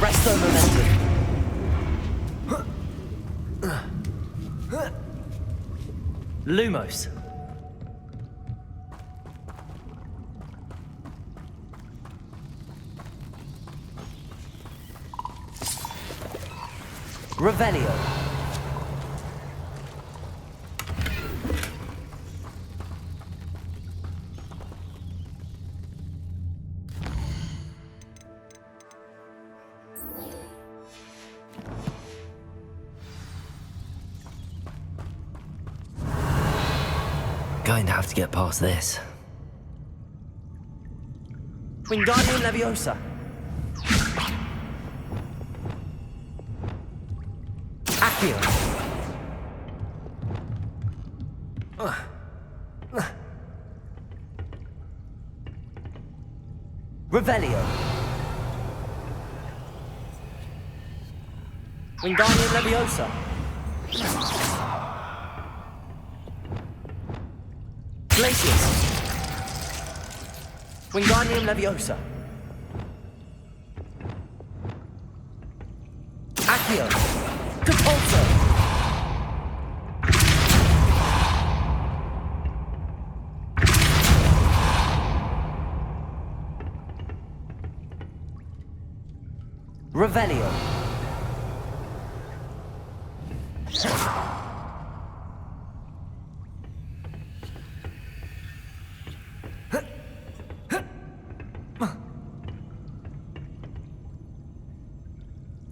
Arresto momentum. Lumos. Revelio. Going to have to get past this. Wingardium Leviosa. Accio. Revelio. Wingardium Leviosa. Glacius. Wingardium Leviosa. Accio. Compulso. Revelio.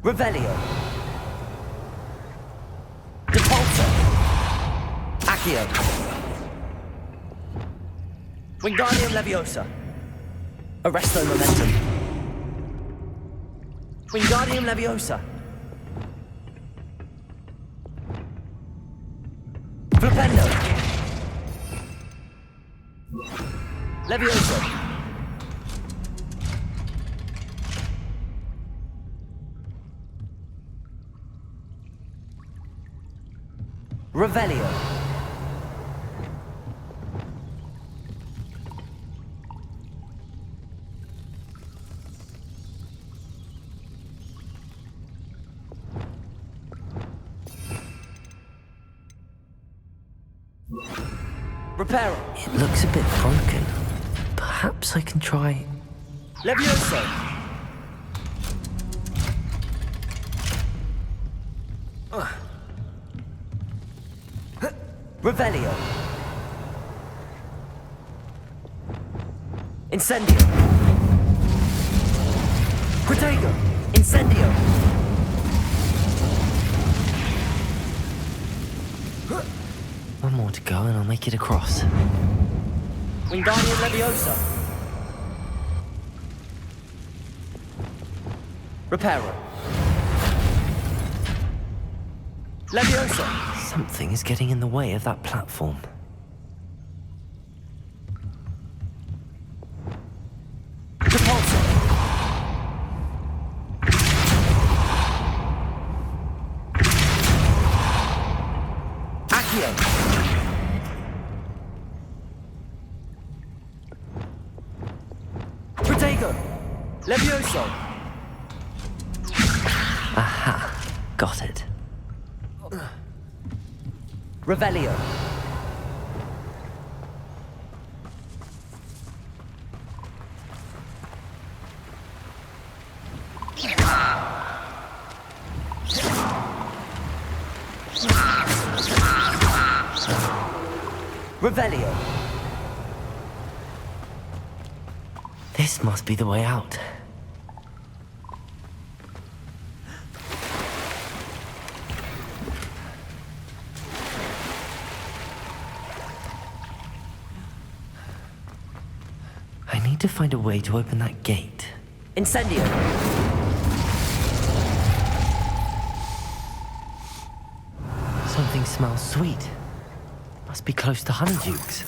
Revelio. Depulso. Accio. Wingardium Leviosa. Arresto momentum. Wingardium Leviosa. Flipendo. Leviosa. Revelio. Reparo. It looks a bit broken. Perhaps I can try... Levioso. Revelio. Incendio. Protego. Incendio. One more to go and I'll make it across. Wingardium Leviosa. Reparo. Leviosa. Something is getting in the way of that platform. Depulso. Accio. Protego. Levioso. Aha! Got it. Revelio. Revelio. This must be the way out. I need to find a way to open that gate. Incendio. Something smells sweet. Must be close to Honeydukes.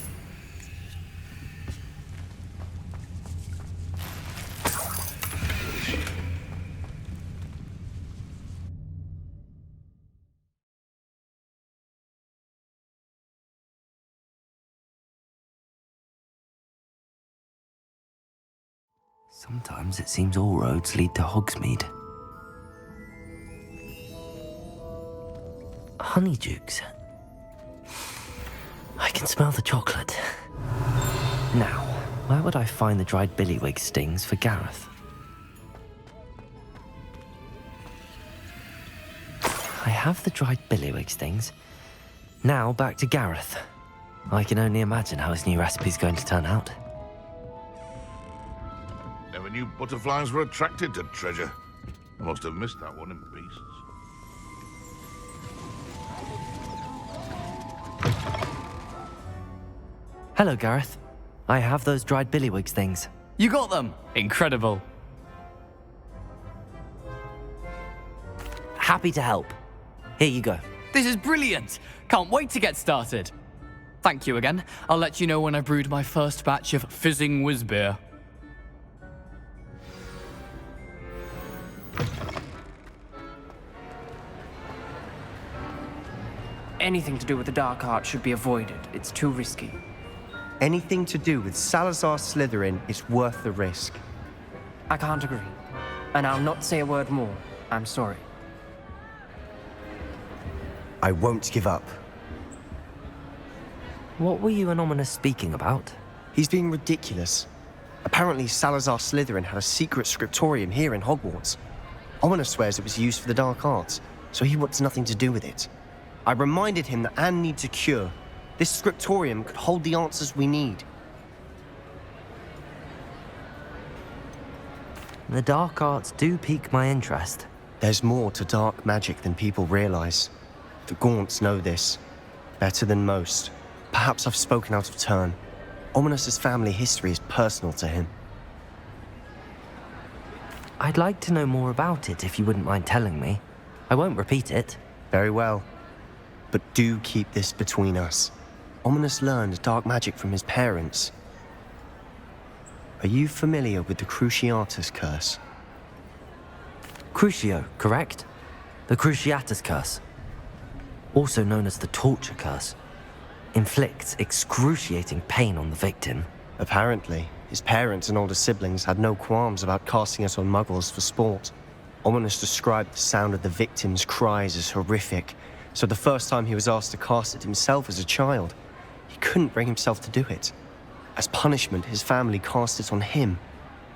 Sometimes it seems all roads lead to Hogsmeade. Honeydukes. I can smell the chocolate. Now, where would I find the dried billywig stings for Gareth? I have the dried billywig stings. Now back to Gareth. I can only imagine how his new recipe's going to turn out. Never knew butterflies were attracted to treasure. I must have missed that one in pieces. Hello, Gareth. I have those dried billywig things. You got them! Incredible. Happy to help. Here you go. This is brilliant! Can't wait to get started. Thank you again. I'll let you know when I've brewed my first batch of fizzing whiz beer. Anything to do with the dark art should be avoided. It's too risky. Anything to do with Salazar Slytherin is worth the risk. I can't agree. And I'll not say a word more. I'm sorry. I won't give up. What were you and Ominous speaking about? He's being ridiculous. Apparently, Salazar Slytherin had a secret scriptorium here in Hogwarts. Ominous swears it was used for the dark arts, so he wants nothing to do with it. I reminded him that Anne needs a cure. This scriptorium could hold the answers we need. The dark arts do pique my interest. There's more to dark magic than people realize. The Gaunts know this. Better than most. Perhaps I've spoken out of turn. Ominous's family history is personal to him. I'd like to know more about it if you wouldn't mind telling me. I won't repeat it. Very well. But do keep this between us. Ominous learned dark magic from his parents. Are you familiar with the Cruciatus Curse? Crucio, correct? The Cruciatus Curse. Also known as the Torture Curse. Inflicts excruciating pain on the victim. Apparently, his parents and older siblings had no qualms about casting it on muggles for sport. Ominous described the sound of the victim's cries as horrific, so the first time he was asked to cast it himself as a child, he couldn't bring himself to do it. As punishment, his family cast it on him.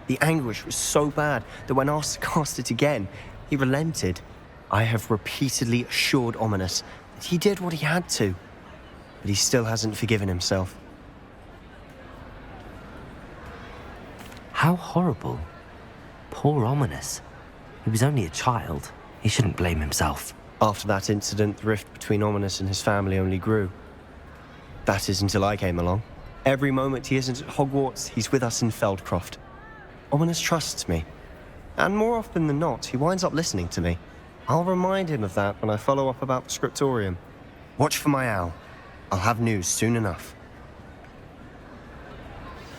The anguish was so bad that when asked to cast it again, he relented. I have repeatedly assured Ominous that he did what he had to, but he still hasn't forgiven himself. How horrible. Poor Ominous. He was only a child. He shouldn't blame himself. After that incident, the rift between Ominous and his family only grew. That is until I came along. Every moment he isn't at Hogwarts, he's with us in Feldcroft. Ominous trusts me. And more often than not, he winds up listening to me. I'll remind him of that when I follow up about the scriptorium. Watch for my owl. I'll have news soon enough.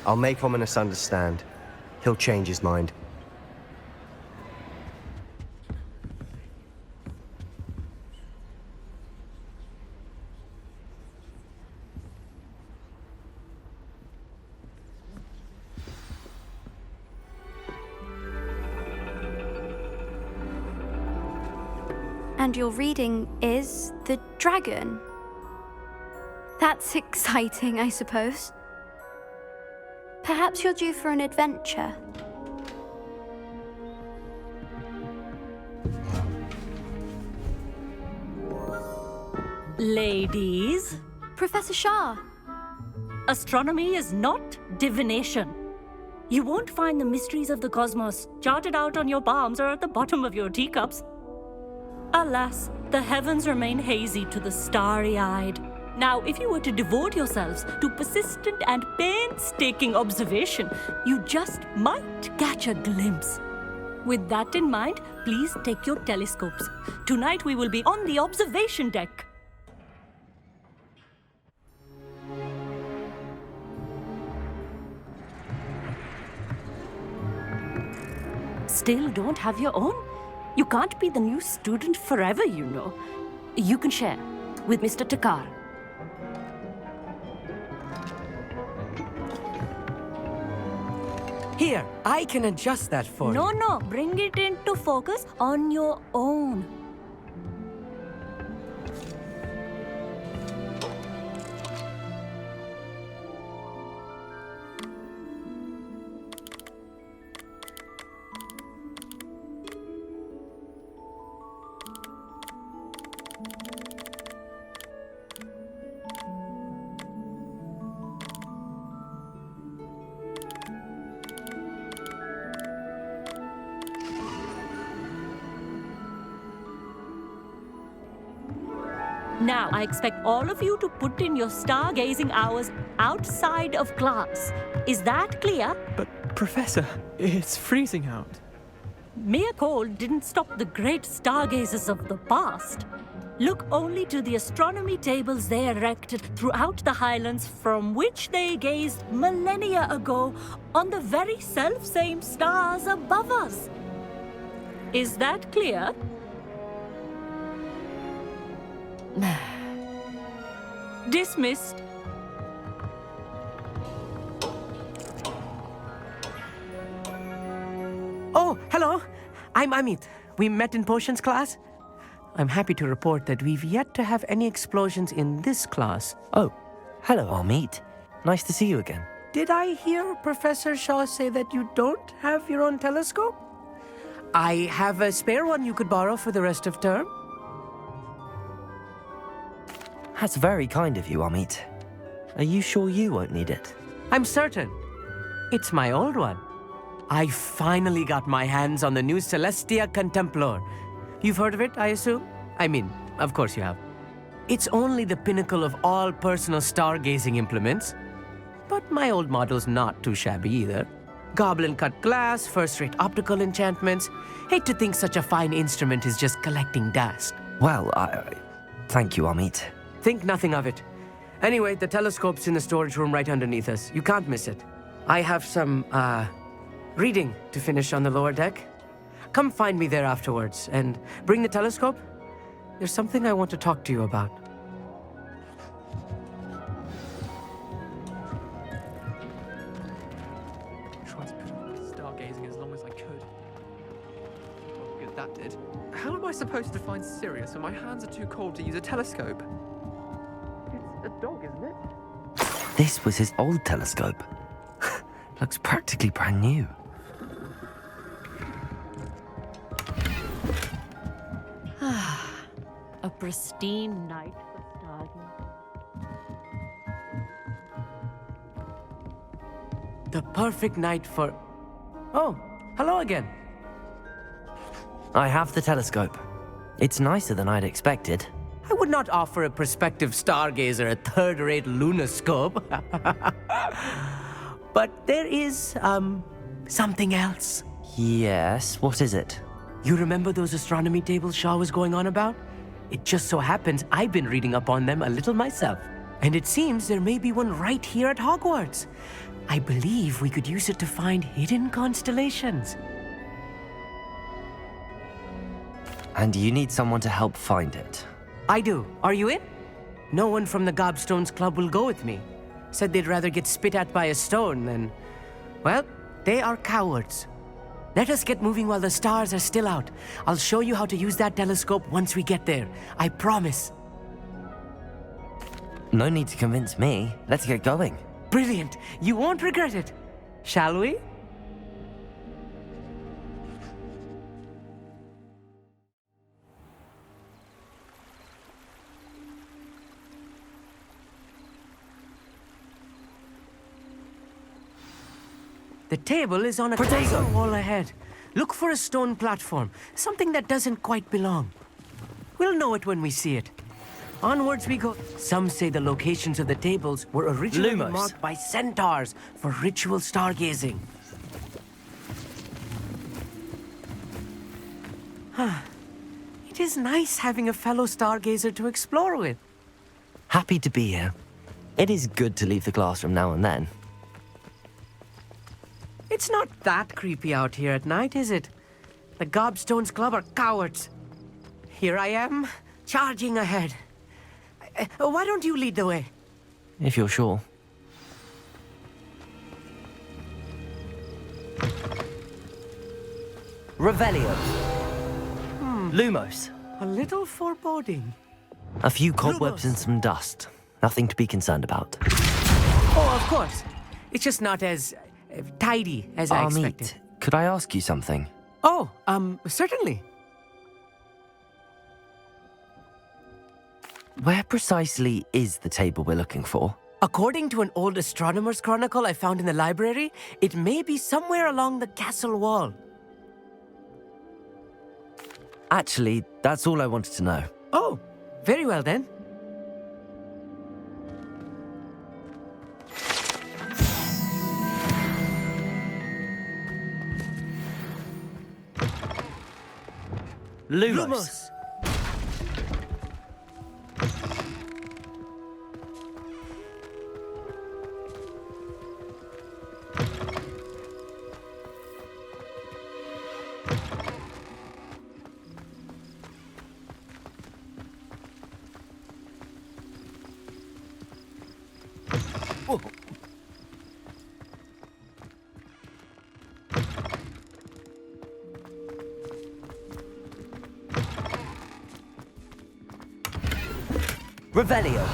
I'll make Ominous understand. He'll change his mind. And your reading is The Dragon. That's exciting, I suppose. Perhaps you're due for an adventure. Ladies, Professor Shah. astronomy is not divination. You won't find the mysteries of the cosmos charted out on your palms or at the bottom of your teacups. Alas, the heavens remain hazy to the starry-eyed. Now, if you were to devote yourselves to persistent and painstaking observation, you just might catch a glimpse. With that in mind, please take your telescopes. Tonight we will be on the observation deck. Still don't have your own? You can't be the new student forever, you know. You can share with Mr. Takar. Here, I can adjust that for you. No, bring it into focus on your own. Now, I expect all of you to put in your stargazing hours outside of class. Is that clear? But, Professor, it's freezing out. Mere cold didn't stop the great stargazers of the past. Look only to the astronomy tables they erected throughout the Highlands, from which they gazed millennia ago on the very self-same stars above us. Is that clear? Dismissed. Oh, hello. I'm Amit. We met in potions class. I'm happy to report that we've yet to have any explosions in this class. Oh, hello, Amit. Nice to see you again. Did I hear Professor Shaw say that you don't have your own telescope? I have a spare one you could borrow for the rest of term. That's very kind of you, Amit. Are you sure you won't need it? I'm certain. It's my old one. I finally got my hands on the new Celestia Contemplar. You've heard of it, I assume? I mean, of course you have. It's only the pinnacle of all personal stargazing implements. But my old model's not too shabby either. Goblin-cut glass, first-rate optical enchantments. Hate to think such a fine instrument is just collecting dust. Well, thank you, Amit. Think nothing of it. Anyway, the telescope's in the storage room right underneath us. You can't miss it. I have some, reading to finish on the lower deck. Come find me there afterwards, and bring the telescope. There's something I want to talk to you about. Tried to put off stargazing as long as I could. Well, good that did. How am I supposed to find Sirius when my hands are too cold to use a telescope? It's a dog, isn't it? This was his old telescope. Looks practically brand new. A pristine night for stargazing. The perfect night for... Oh, hello again. I have the telescope. It's nicer than I'd expected. I would not offer a prospective stargazer a third-rate lunoscope. But there is, something else. Yes, what is it? You remember those astronomy tables Shaw was going on about? It just so happens I've been reading up on them a little myself. And it seems there may be one right here at Hogwarts. I believe we could use it to find hidden constellations. And you need someone to help find it. I do. Are you in? No one from the Gobstones Club will go with me. Said they'd rather get spit at by a stone than... Well, they are cowards. Let us get moving while the stars are still out. I'll show you how to use that telescope once we get there. I promise. No need to convince me. Let's get going. Brilliant. You won't regret it. Shall we? The table is on a Potato. wall ahead. Look for a stone platform, something that doesn't quite belong. We'll know it when we see it. Onwards we go. Some say the locations of the tables were originally Lumos. marked by centaurs for ritual stargazing. It is nice having a fellow stargazer to explore with. Happy to be here. It is good to leave the classroom now and then. It's not that creepy out here at night, is it? The Gobstones Club are cowards. Here I am, charging ahead. Why don't you lead the way? If you're sure. Revelio. Lumos. A little foreboding. A few cobwebs Lumos. and some dust. Nothing to be concerned about. Oh, of course. It's just not as tidy as I expected. Amit, could I ask you something? Oh, certainly. Where precisely is the table we're looking for? According to an old astronomer's chronicle I found in the library, it may be somewhere along the castle wall. Actually, that's all I wanted to know. Oh, very well then. Lumos. Revelio.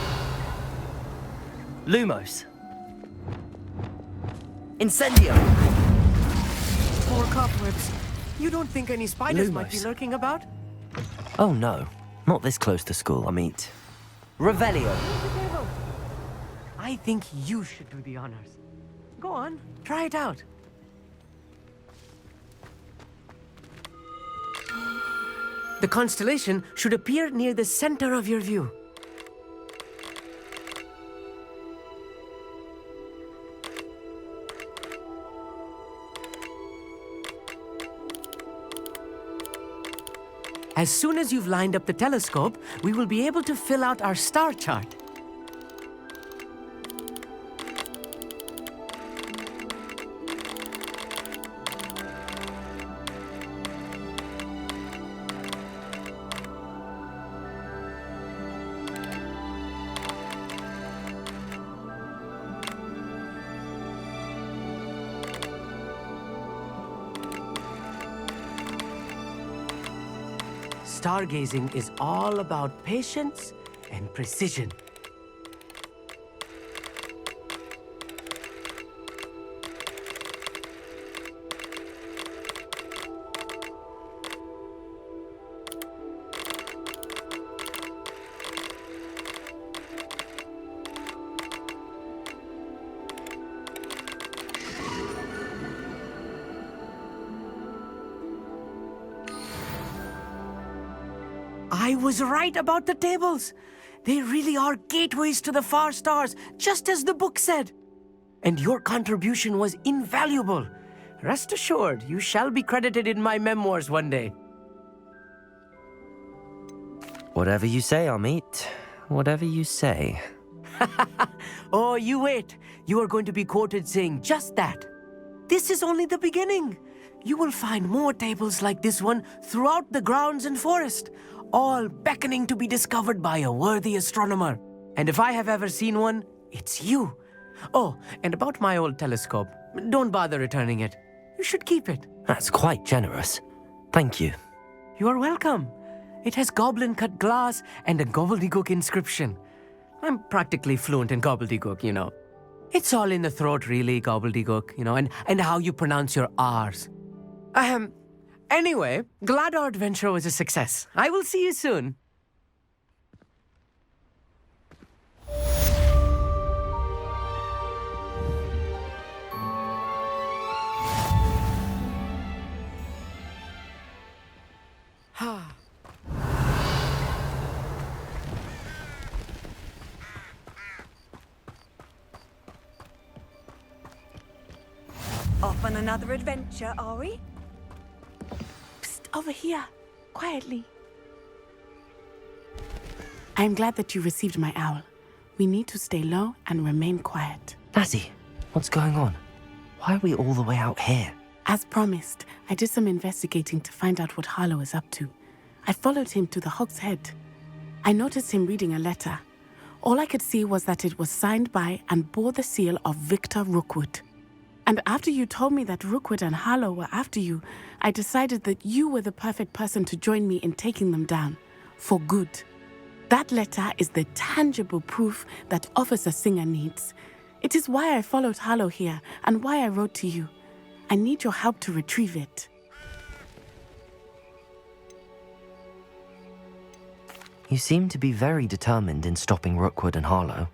Lumos. Incendio. Poor cobwebs. You don't think any spiders might be Lumos. lurking about? Oh no, not this close to school, I mean. Revelio. I think you should do the honors. Go on, try it out. The constellation should appear near the center of your view. As soon as you've lined up the telescope, we will be able to fill out our star chart. Stargazing is all about patience and precision. I was right about the tables. They really are gateways to the far stars, just as the book said. And your contribution was invaluable. Rest assured, you shall be credited in my memoirs one day. Whatever you say, Amit. Whatever you say. Oh, you wait. You are going to be quoted saying just that. This is only the beginning. You will find more tables like this one throughout the grounds and forest, all beckoning to be discovered by a worthy astronomer. And if I have ever seen one, it's you. Oh, and about my old telescope, don't bother returning it. You should keep it. That's quite generous. Thank you. You are welcome. It has goblin-cut glass and a gobbledygook inscription. I'm practically fluent in gobbledygook, you know. It's all in the throat, really, gobbledygook, you know, and how you pronounce your R's. Anyway, glad our adventure was a success. I will see you soon. Off on another adventure, are we? Psst, over here. Quietly. I am glad that you received my owl. We need to stay low and remain quiet. Natty, what's going on? Why are we all the way out here? As promised, I did some investigating to find out what Harlow is up to. I followed him to the Hog's Head. I noticed him reading a letter. All I could see was that it was signed by and bore the seal of Victor Rookwood. And after you told me that Rookwood and Harlow were after you, I decided that you were the perfect person to join me in taking them down. For good. That letter is the tangible proof that Officer Singer needs. It is why I followed Harlow here and why I wrote to you. I need your help to retrieve it. You seem to be very determined in stopping Rookwood and Harlow.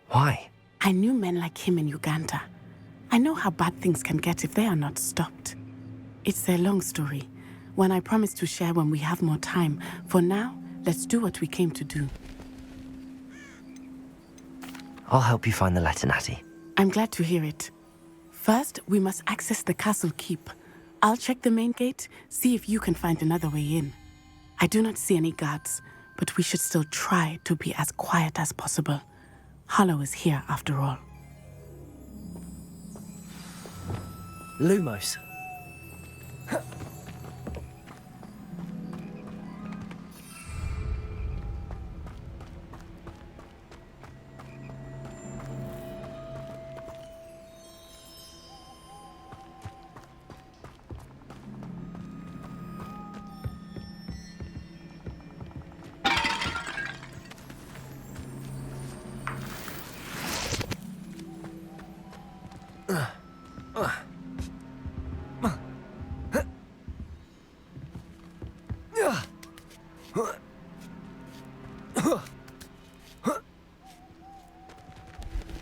Why? I knew men like him in Uganda. I know how bad things can get if they are not stopped. It's a long story, one I promise to share when we have more time. For now, let's do what we came to do. I'll help you find the letter, Natty. I'm glad to hear it. First, we must access the castle keep. I'll check the main gate, see if you can find another way in. I do not see any guards, but we should still try to be as quiet as possible. Harlow is here after all. Lumos.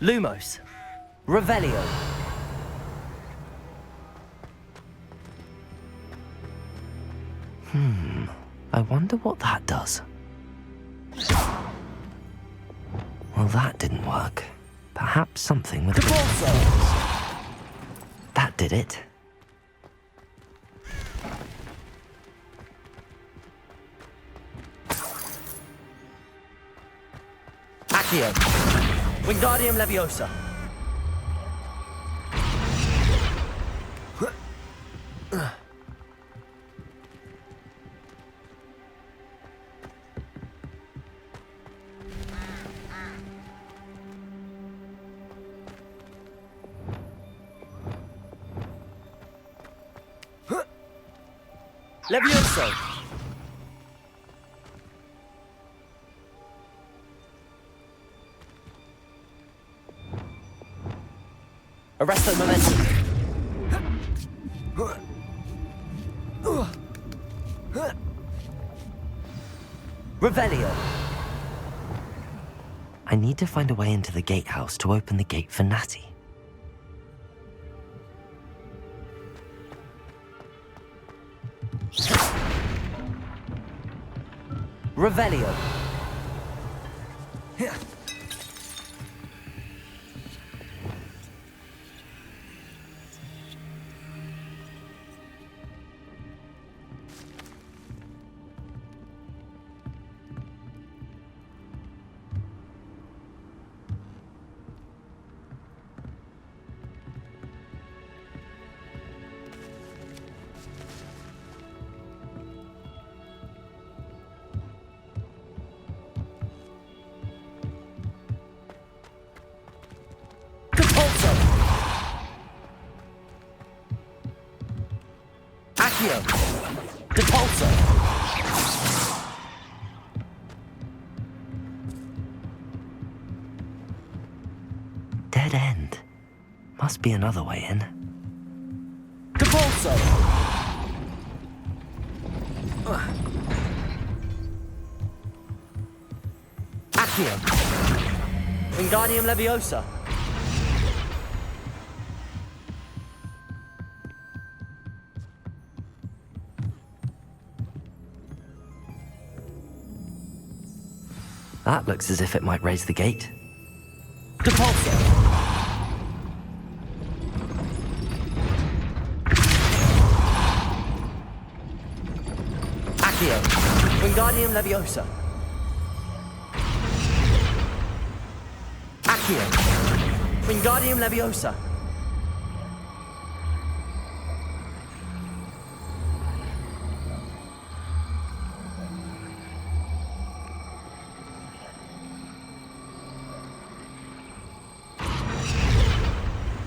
Lumos. Revelio. I wonder what that does. Well, that didn't work. Perhaps something with... That did it. Accio. Wingardium Leviosa. Levioso. Arresto momentum. Revelio. I need to find a way into the gatehouse to open the gate for Natty. Revelio. Accio. Depulso. Dead end. Must be another way in. Depulso. Accio. Wingardium Leviosa. That looks as if it might raise the gate. Depulso! Accio! Wingardium Leviosa! Accio! Wingardium Leviosa!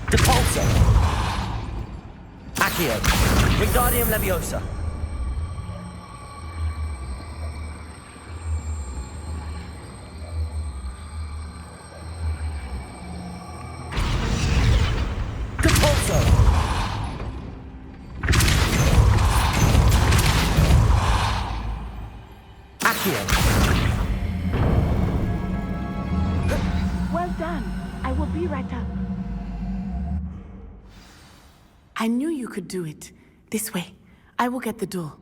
Depulso! Accio! Wingardium Leviosa! Depulso! Accio! Well done. I will be right up. I knew you could do it. This way. I will get the door.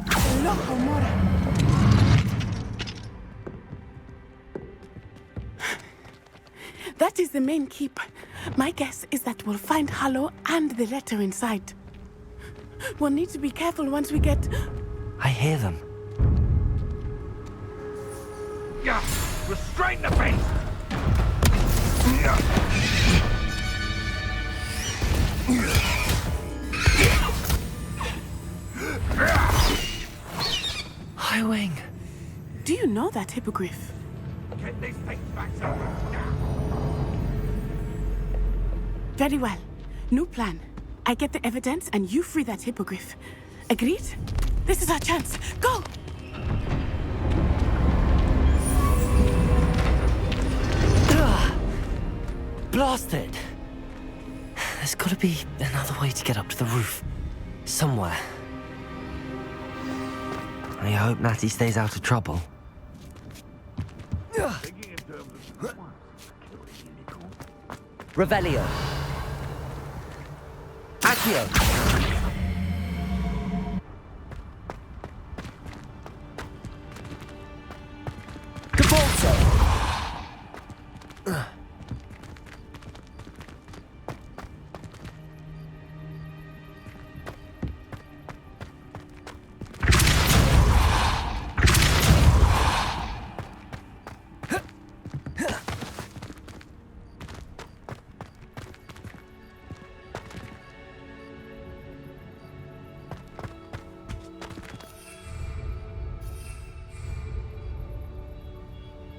Loco Mora. That is the main keep. My guess is that we'll find Harlow and the letter inside. We'll need to be careful once we get... I hear them. Restrain the beast! Highwing. Do you know that hippogriff? Get these things back to Very well. New plan. I get the evidence and you free that hippogriff. Agreed? This is our chance. Go! Blasted! There's gotta be another way to get up to the roof. Somewhere. I hope Natty stays out of trouble. Revelio. Accio. Cabalso.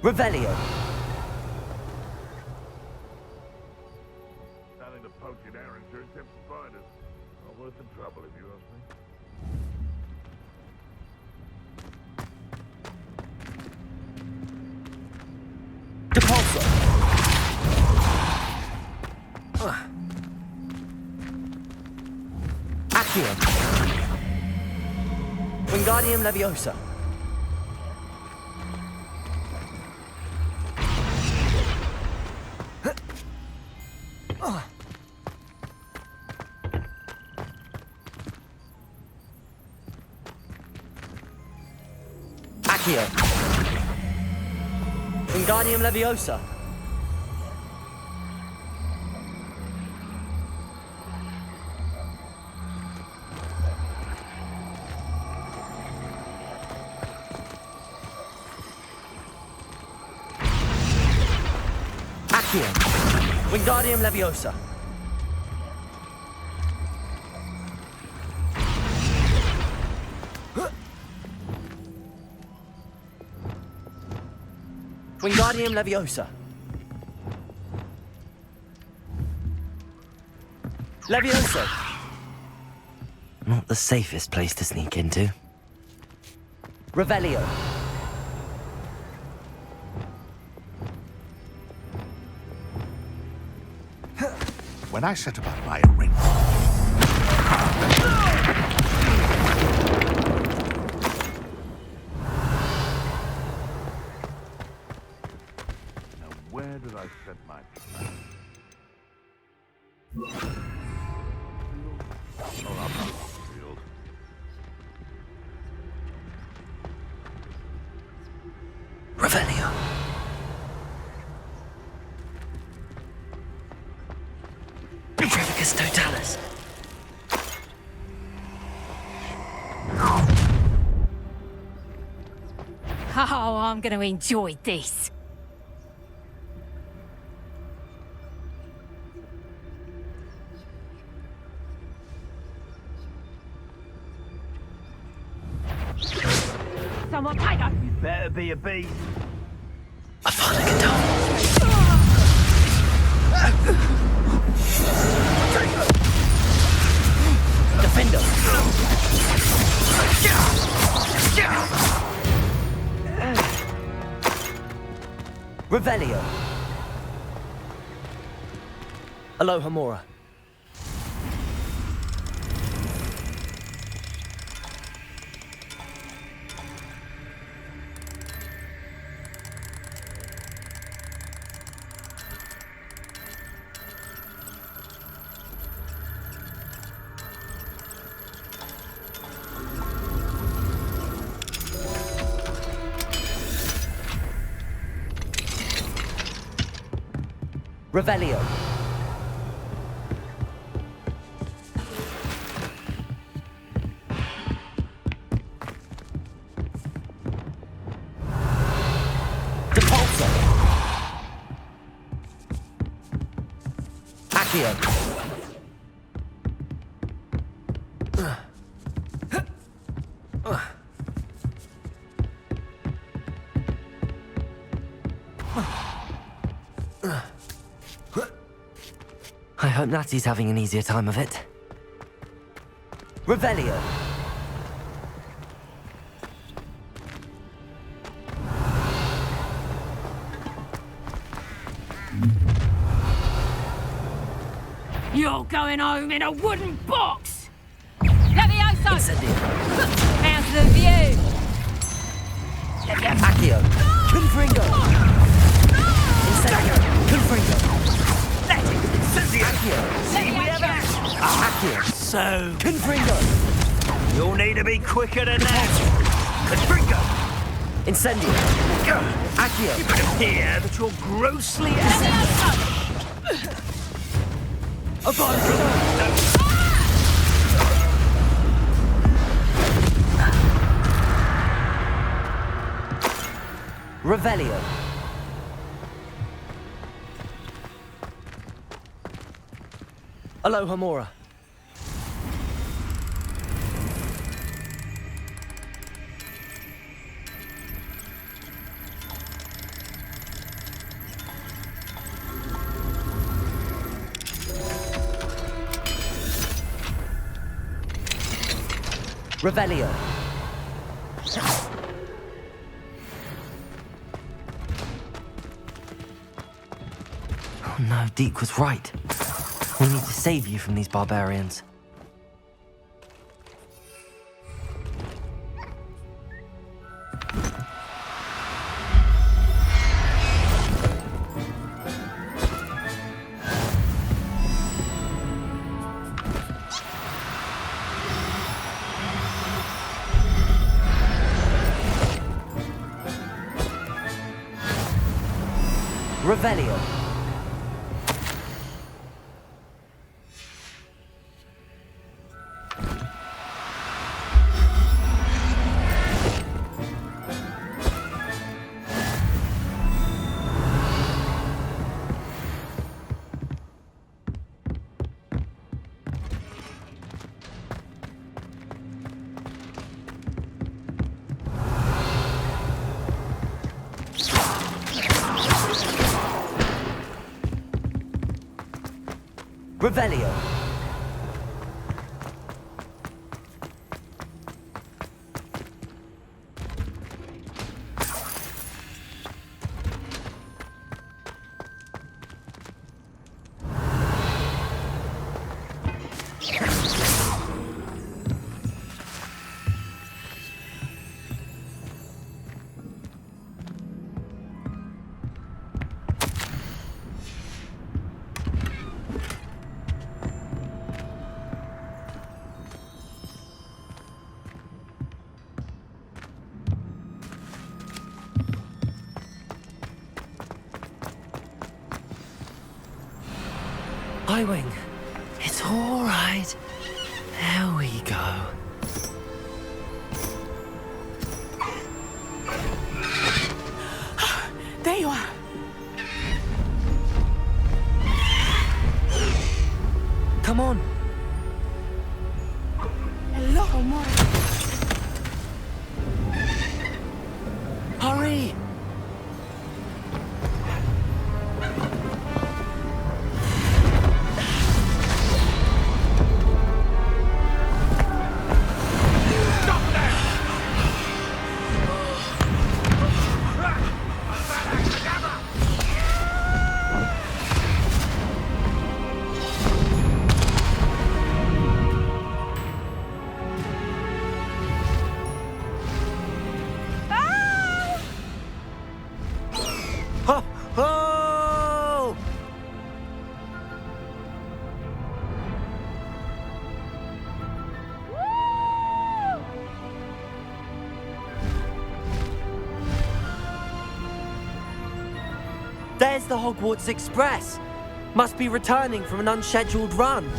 Revelio. Starting to poach in our insurance have spiders. Not worth the trouble if you ask me. Depulso. Accio. Wingardium Leviosa. Accio. Wingardium Leviosa. Accio. Wingardium Leviosa. Wingardium Leviosa. Leviosa. Not the safest place to sneak into. Revelio. When I set about my ring... Where did I set my trap? Oh, I'm not field. Revelio. Trevicus Totalis. Oh, I'm going to enjoy this. Someone take us. You better be a beast. I finally get down. Defender. Revelio. Aloha Mora. Revelio. Accio. I hope Natty's having an easier time of it. Revelio. You're going home in a wooden box! Levioso! Incendio. How's the view? Accio. Confringo. Incendio. Confringo. Accio. Accio. So, Confringo. you'll need to be quicker than that. Confringo! Incendio. Accio. It would appear that you're grossly Revelio. Aloha Mora. Revelio. Oh no, Deke was right. We need to save you from these barbarians. Revelio. Revelio. Highwing. It's all right. There we go. There you are. Come on. Hello, Mora. Hurry. Ho, ho! There's the Hogwarts Express. Must be returning from an unscheduled run.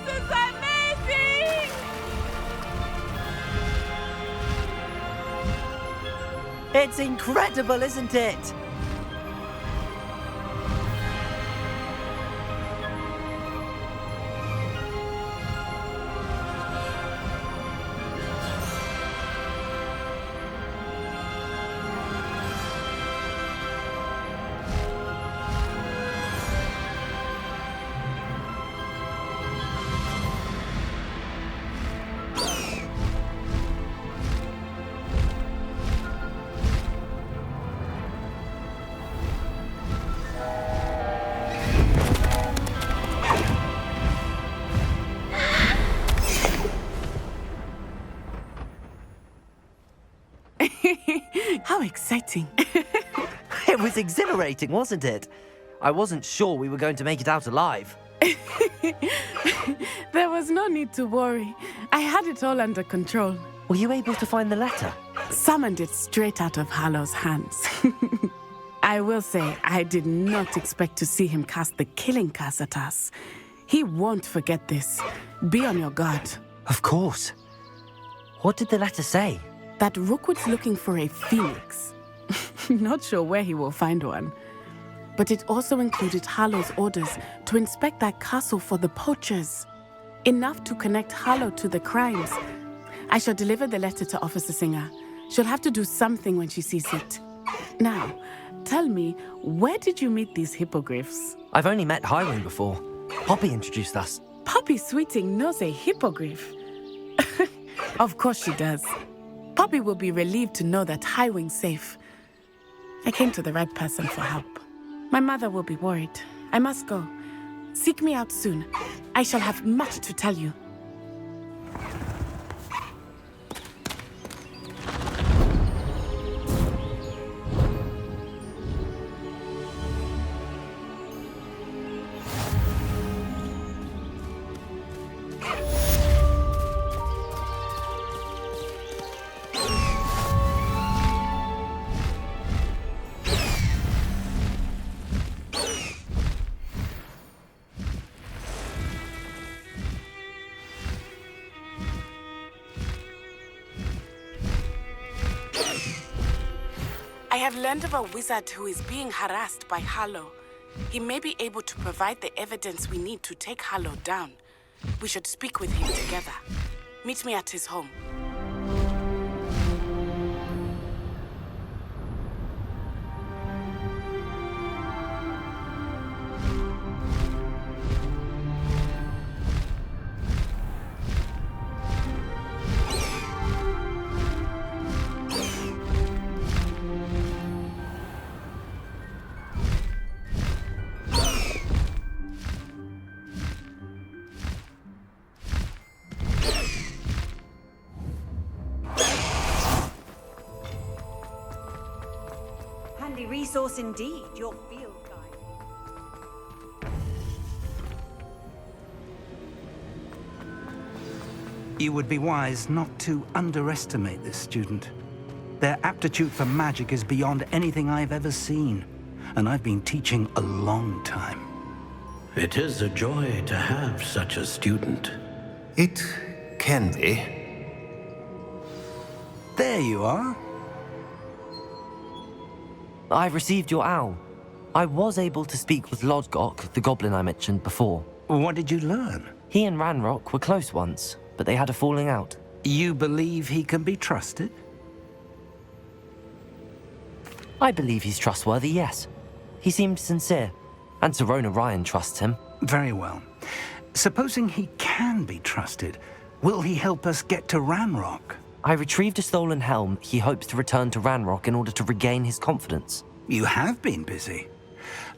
This is amazing! It's incredible, isn't it? How exciting. It was exhilarating, wasn't it? I wasn't sure we were going to make it out alive. There was no need to worry. I had it all under control. Were you able to find the letter? Summoned it straight out of Hallow's hands. I will say, I did not expect to see him cast the killing curse at us. He won't forget this. Be on your guard. Of course. What did the letter say? That Rookwood's looking for a phoenix. Not sure where he will find one. But it also included Harlow's orders to inspect that castle for the poachers. Enough to connect Harlow to the crimes. I shall deliver the letter to Officer Singer. She'll have to do something when she sees it. Now, tell me, where did you meet these hippogriffs? I've only met Highwing before. Poppy introduced us. Poppy Sweeting knows a hippogriff. Of course she does. Poppy will be relieved to know that Highwing's safe. I came to the right person for help. My mother will be worried. I must go. Seek me out soon. I shall have much to tell you. I have learned of a wizard who is being harassed by Harlow. He may be able to provide the evidence we need to take Harlow down. We should speak with him together. Meet me at his home. Handy resource indeed, your field guide. You would be wise not to underestimate this student. Their aptitude for magic is beyond anything I've ever seen, and I've been teaching a long time. It is a joy to have such a student. It can be. There you are. I've received your owl. I was able to speak with Lodgok, the goblin I mentioned before. What did you learn? He and Ranrock were close once, but they had a falling out. You believe he can be trusted? I believe he's trustworthy, yes. He seemed sincere, and Serona Ryan trusts him. Very well. Supposing he can be trusted, will he help us get to Ranrock? I retrieved a stolen helm he hopes to return to Ranrock in order to regain his confidence. You have been busy.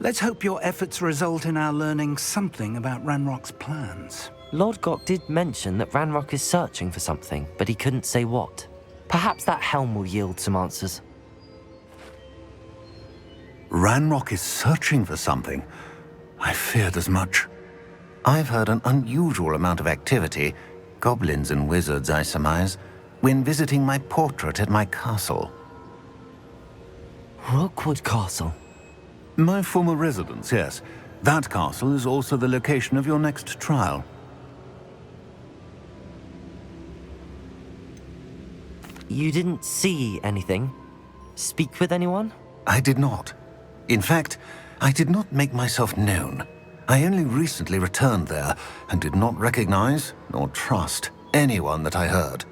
Let's hope your efforts result in our learning something about Ranrock's plans. Lodgok did mention that Ranrock is searching for something, but he couldn't say what. Perhaps that helm will yield some answers. Ranrock is searching for something. I feared as much. I've heard an unusual amount of activity, goblins and wizards, I surmise, when visiting my portrait at my castle. Rookwood Castle? My former residence, yes. That castle is also the location of your next trial. You didn't see anything? Speak with anyone? I did not. In fact, I did not make myself known. I only recently returned there and did not recognize nor trust anyone that I heard.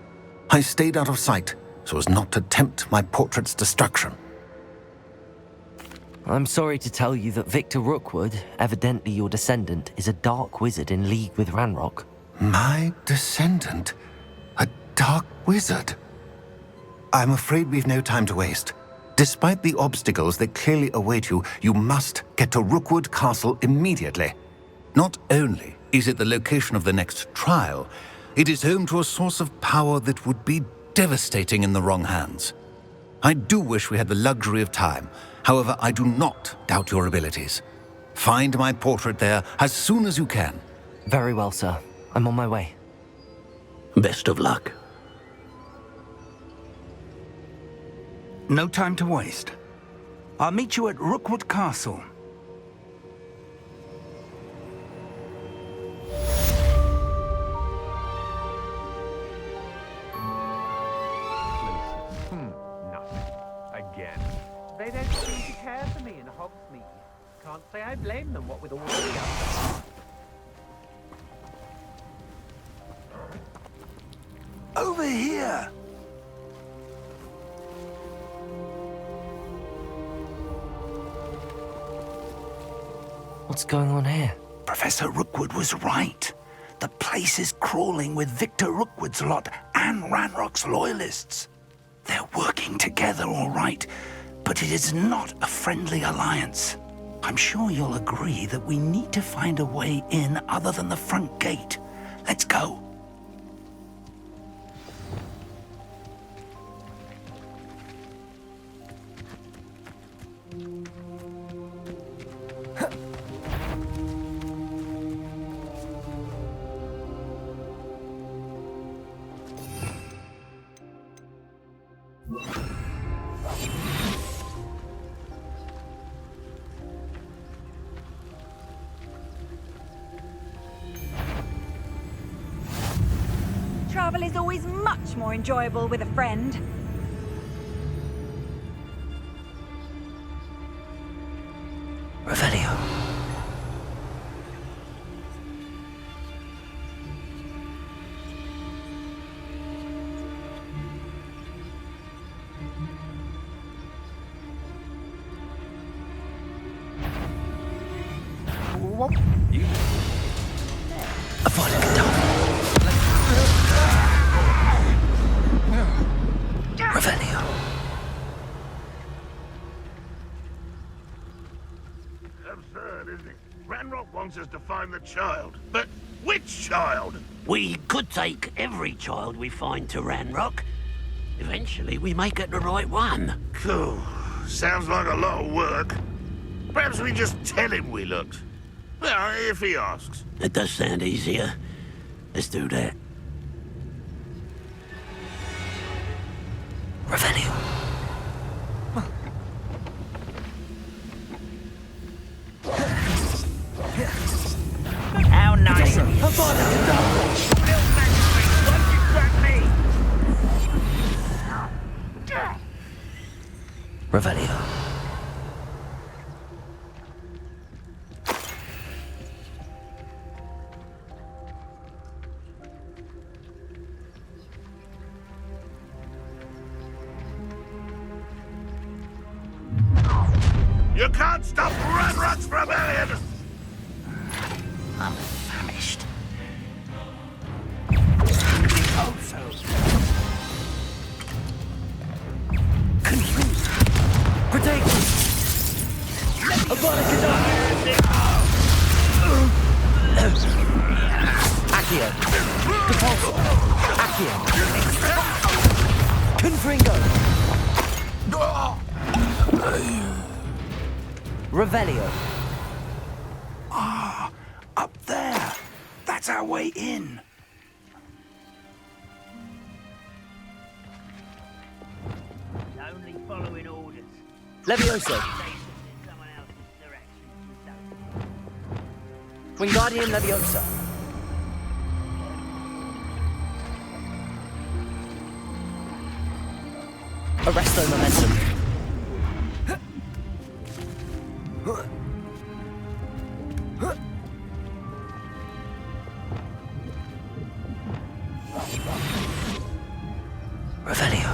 I stayed out of sight so as not to tempt my portrait's destruction. I'm sorry to tell you that Victor Rookwood, evidently your descendant, is a dark wizard in league with Ranrock. My descendant? A dark wizard? I'm afraid we've no time to waste. Despite the obstacles that clearly await you, you must get to Rookwood Castle immediately. Not only is it the location of the next trial, it is home to a source of power that would be devastating in the wrong hands. I do wish we had the luxury of time. However, I do not doubt your abilities. Find my portrait there as soon as you can. Very well, sir. I'm on my way. Best of luck. No time to waste. I'll meet you at Rookwood Castle. Nothing. Again. They don't seem to care for me in Hogsmeade. Can't say I blame them, what with all the others. Over here! What's going on here? Professor Rookwood was right. The place is crawling with Victor Rookwood's lot and Ranrock's loyalists. They're working together, all right, but it is not a friendly alliance. I'm sure you'll agree that we need to find a way in other than the front gate. Let's go. Travel is always much more enjoyable with a friend. Revelio. You? A violent conductor. Revelio. Absurd, isn't it? Ranrock wants us to find the child. But which child? We could take every child we find to Ranrock. Eventually, we may get the right one. Cool. Sounds like a lot of work. Perhaps we just tell him we looked. Well, if he asks. It does sound easier. Let's do that. Revelio. How nice of you. Revelio. You can't stop Ranrock's rebellion! I'm famished. Confused. Protect me. Accio. Depulso. Accio. Confringo. Revelio. Ah, up there. That's our way in. Only following orders. Levioso. Wingardium Leviosa. Arresto momentum. Revelio.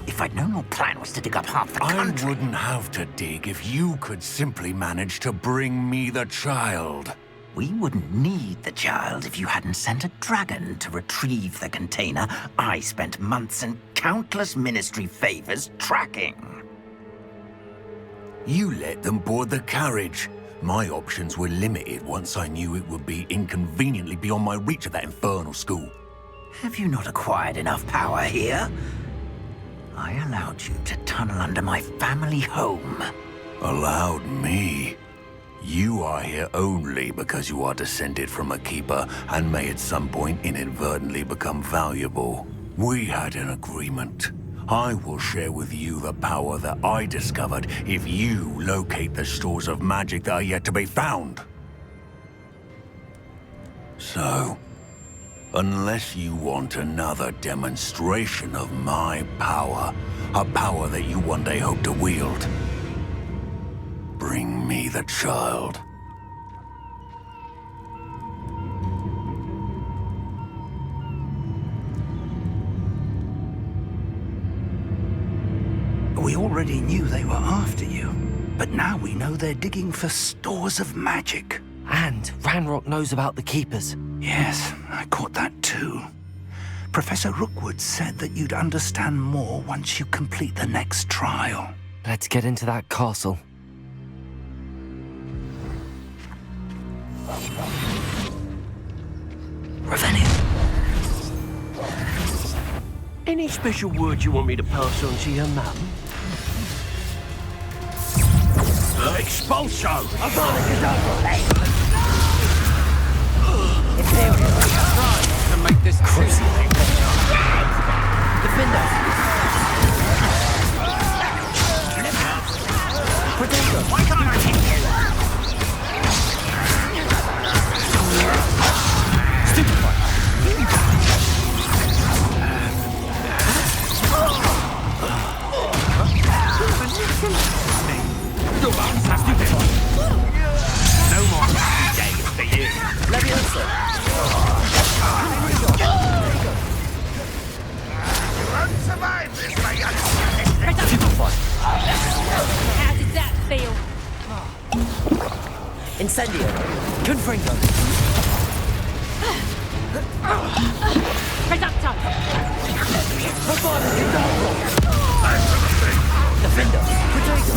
If I'd known your plan was to dig up half the country... I wouldn't have to dig if you could simply manage to bring me the child. We wouldn't need the child if you hadn't sent a dragon to retrieve the container I spent months and countless ministry favors tracking. You let them board the carriage. My options were limited once I knew it would be inconveniently beyond my reach at that infernal school. Have you not acquired enough power here? I allowed you to tunnel under my family home. Allowed me? You are here only because you are descended from a keeper and may at some point inadvertently become valuable. We had an agreement. I will share with you the power that I discovered if you locate the stores of magic that are yet to be found. So, unless you want another demonstration of my power, a power that you one day hope to wield, bring me the child. We already knew they were after you, but now we know they're digging for stores of magic. And Ranrock knows about the Keepers. Yes, I caught that too. Professor Rookwood said that you'd understand more once you complete the next trial. Let's get into that castle. Revelio. Any special words you want me to pass on to your mum? Expulso! To make this crazy thing. Defend us! Protect us! Why can't I hit you? Stupefy! No more days for you. Leviosa! You won't survive this, my young Stupefy! How did that feel? Incendio! Confringo! Reducto! Defender! Protego!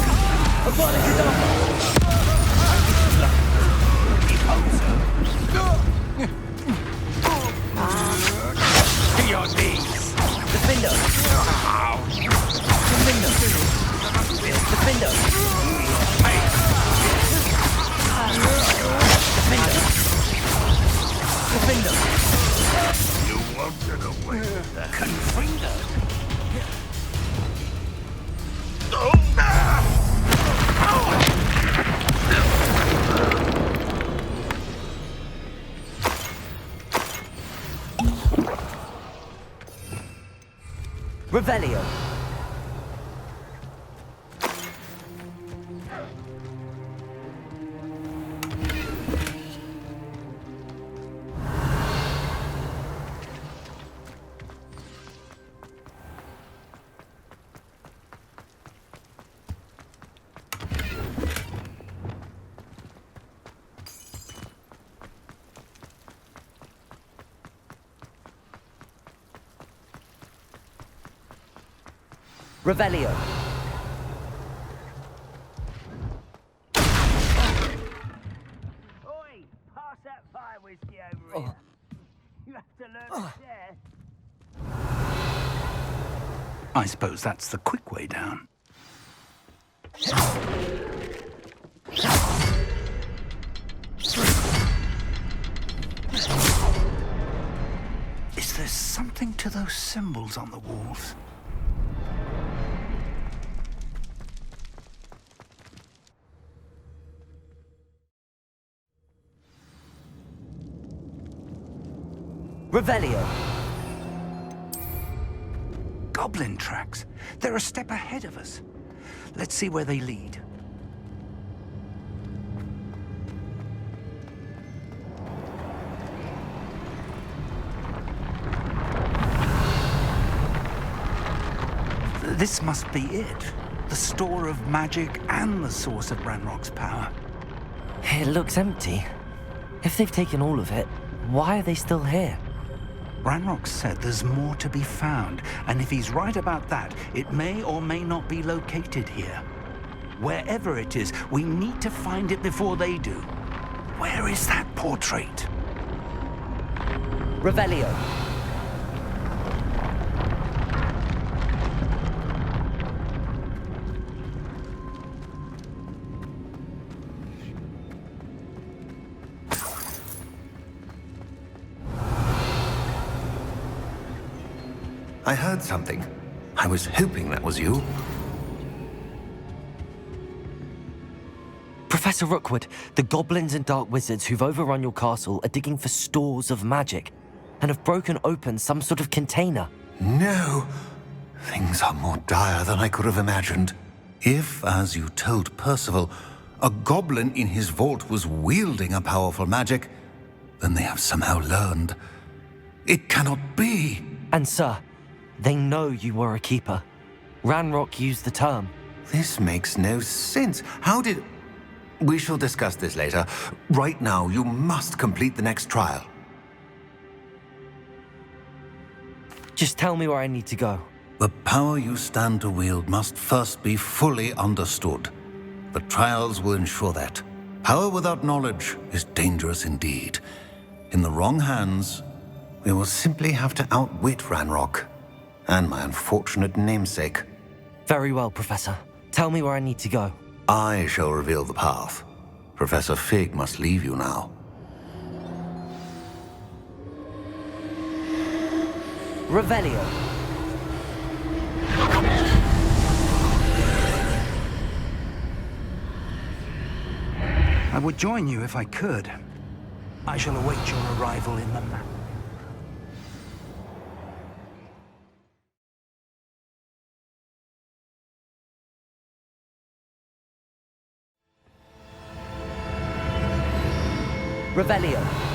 Avada Kedavra! To your knees. Defender! Defender! Defender! Defender! You won't get away with that. Confringo. Revelio! Revelio! Oi! Pass that fire whiskey over here. You have to learn to share. I suppose that's the quick way down. Is there something to those symbols on the walls? Revelio. Goblin tracks. They're a step ahead of us. Let's see where they lead. This must be it. The store of magic and the source of Ranrock's power. It looks empty. If they've taken all of it, why are they still here? Ranrock said there's more to be found, and if he's right about that, it may or may not be located here. Wherever it is, we need to find it before they do. Where is that portrait? Revelio. I heard something. I was hoping that was you. Professor Rookwood, the goblins and dark wizards who've overrun your castle are digging for stores of magic and have broken open some sort of container. No! Things are more dire than I could have imagined. If, as you told Percival, a goblin in his vault was wielding a powerful magic, then they have somehow learned. It cannot be! And sir, they know you were a keeper. Ranrock used the term. This makes no sense. How did... We shall discuss this later. Right now, you must complete the next trial. Just tell me where I need to go. The power you stand to wield must first be fully understood. The trials will ensure that. Power without knowledge is dangerous indeed. In the wrong hands, we will simply have to outwit Ranrock and my unfortunate namesake. Very well, Professor. Tell me where I need to go. I shall reveal the path. Professor Fig must leave you now. Revelio. I would join you if I could. I shall await your arrival in the map. Revelio.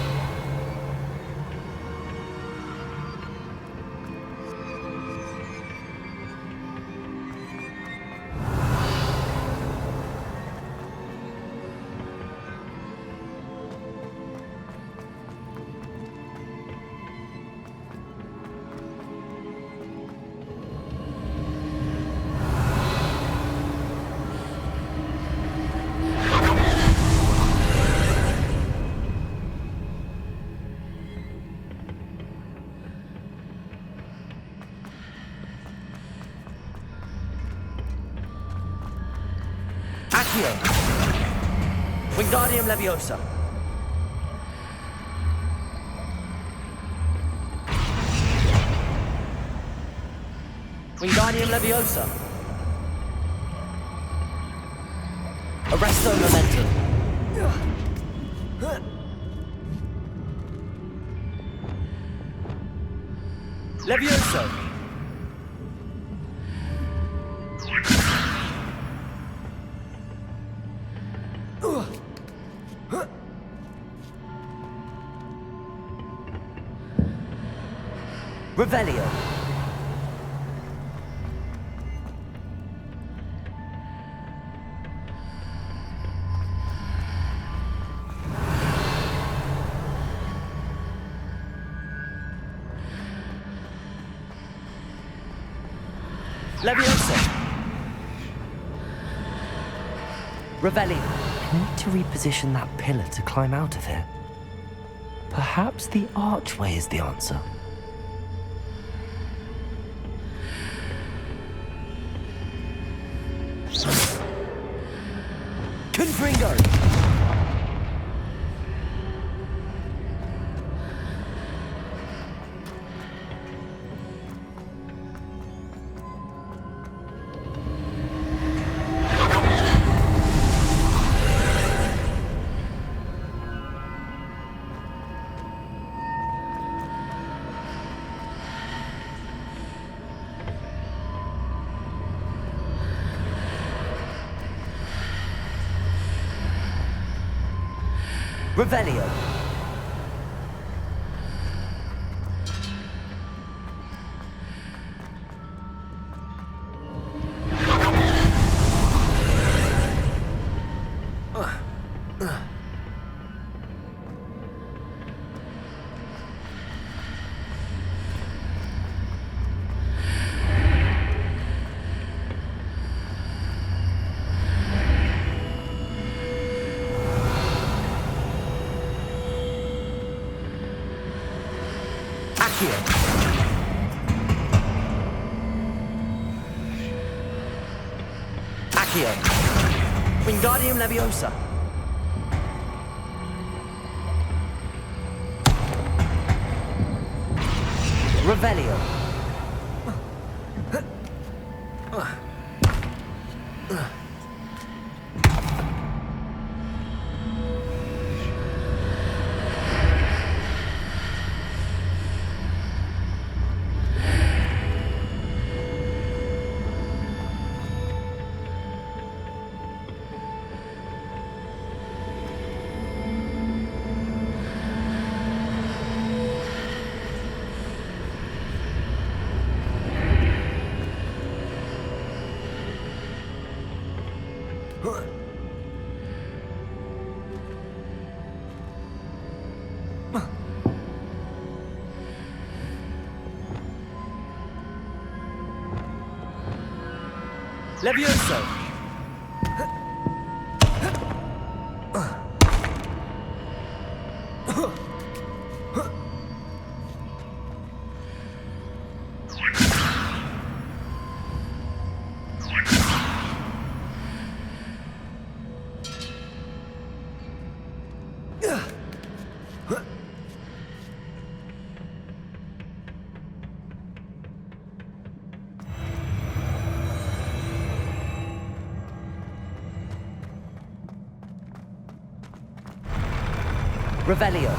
Wingardium Leviosa. Wingardium Leviosa. Arresto Momentum. Levioso. Revelio. Leviosa. Revelio. I need to reposition that pillar to climb out of here. Perhaps the archway is the answer. Confringo! Revelio. Accio. Wingardium Leviosa. Revelio. Levioso! Revelio.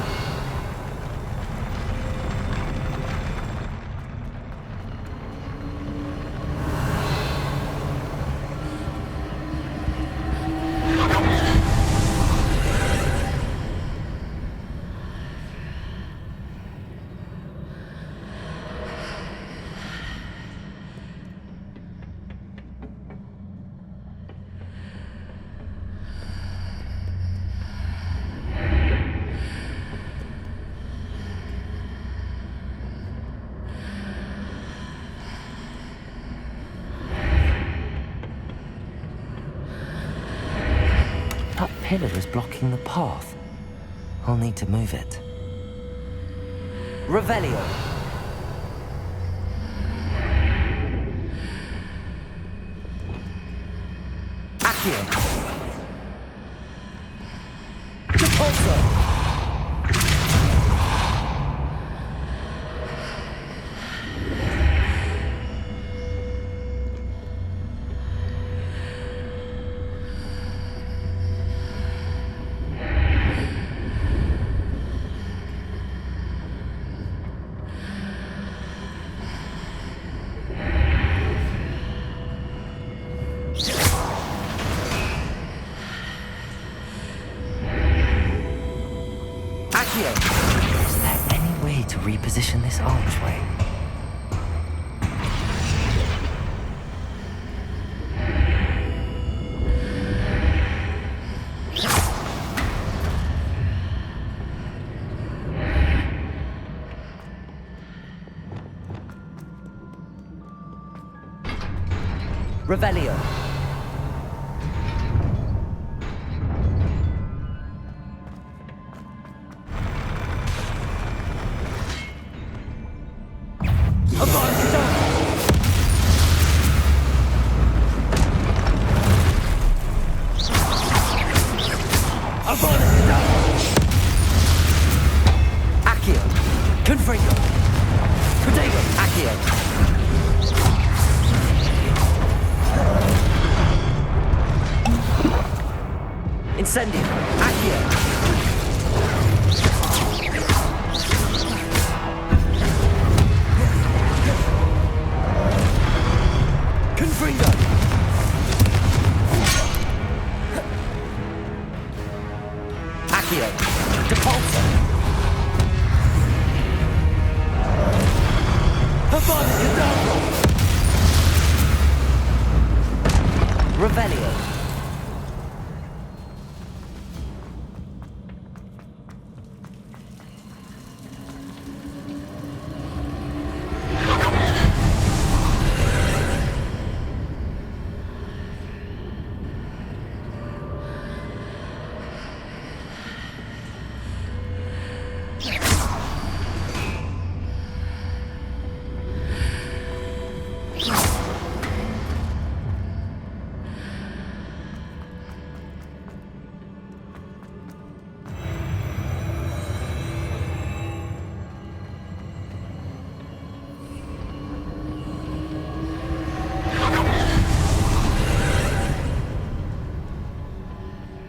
That pillar is blocking the path. I'll need to move it. Revelio. Accio. Repulso. Is there any way to reposition this archway? Revelio. Accio. Confringo. Protego. Accio. Incendio. Accio. Confringo. Accio. Revelio.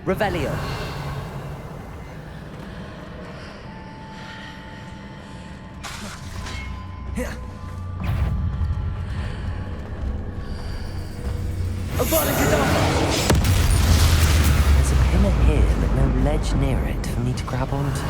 Revelio. There's a pillar here, but no ledge near it for me to grab onto.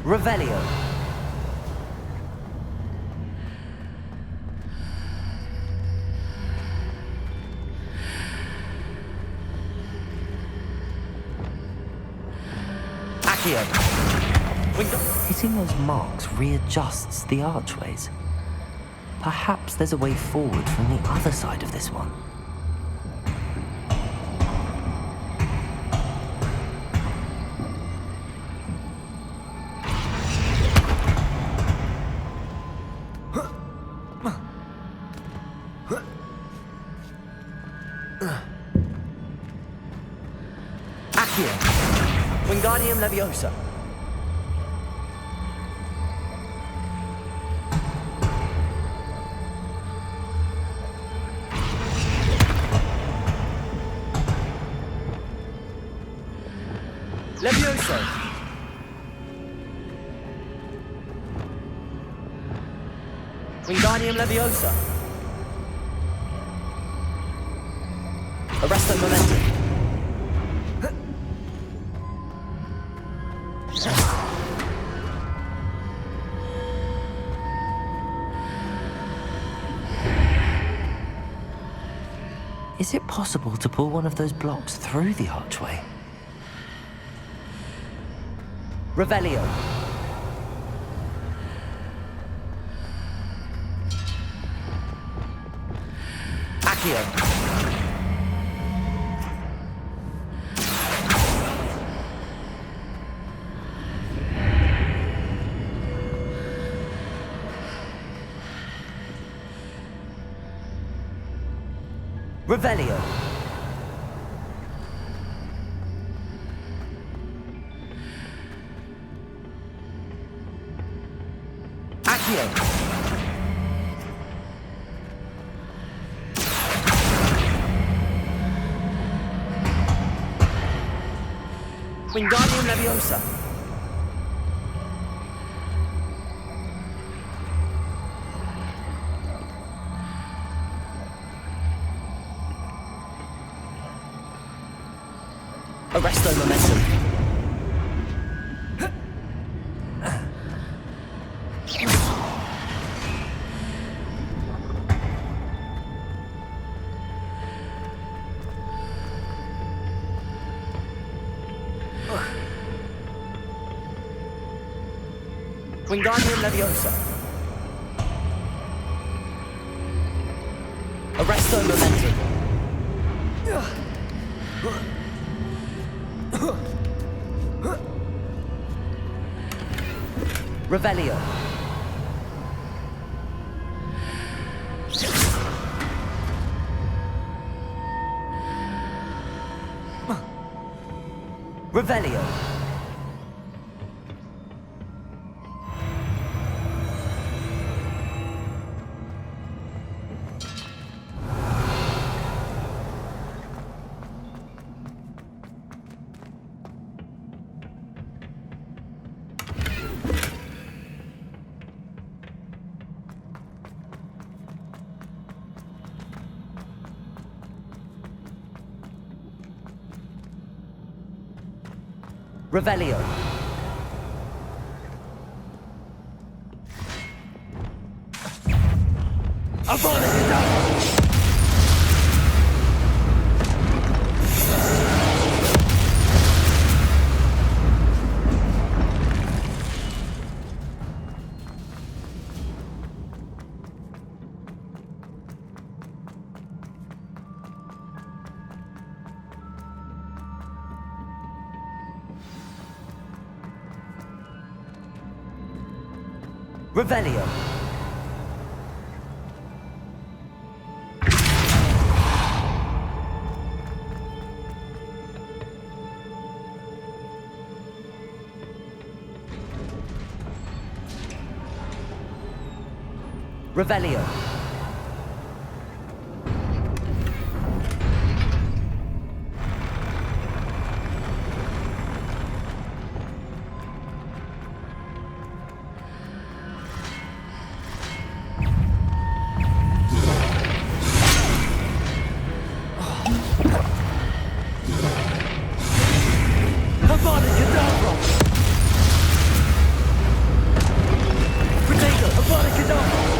Revelio. Accio. Hitting those marks readjusts the archways. Perhaps there's a way forward from the other side of this one. Wingardium Leviosa. Levioso. Wingardium Leviosa. Arresto Momentum. Is it possible to pull one of those blocks through the archway? Revelio. Accio. Revelio. Accio. Wingardium Leviosa. Arresto Momentum. Wingardium Leviosa. Arresto Momentum. Revelio. Revelio. Revelio. Avada Kedavra! Revelio. Revelio. Avada Kedavra! Protego, Avada Kedavra!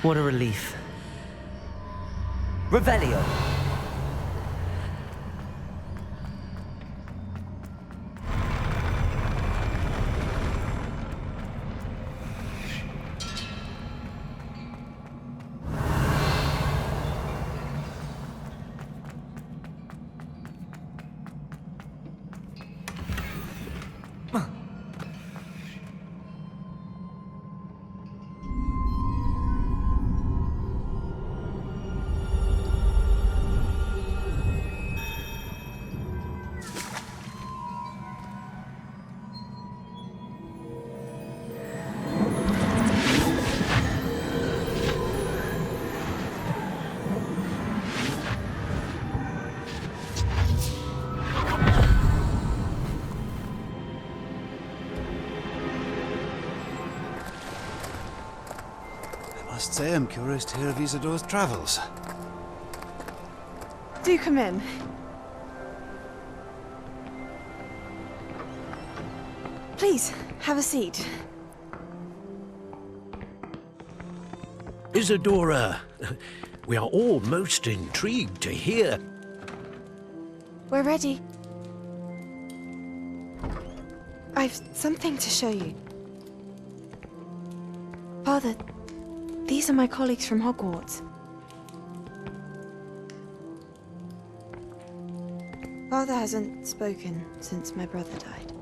What a relief. Revelio. I must say I'm curious to hear of Isadora's travels. Do come in. Please, have a seat. Isadora, we are all most intrigued to hear. We're ready. I've something to show you. Father, these are my colleagues from Hogwarts. Father hasn't spoken since my brother died.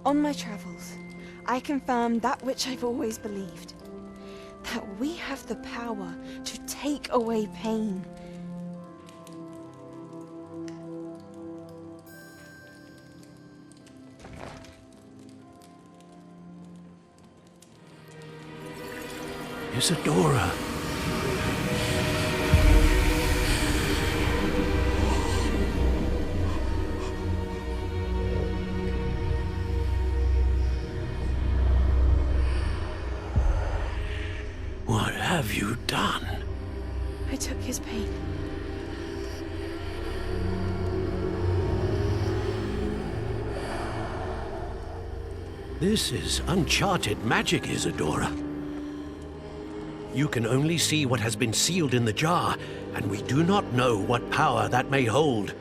On my travels, I confirmed that which I've always believed. That we have the power to take away pain. Isadora. What have you done? I took his pain. This is uncharted magic, Isadora. You can only see what has been sealed in the jar, and we do not know what power that may hold.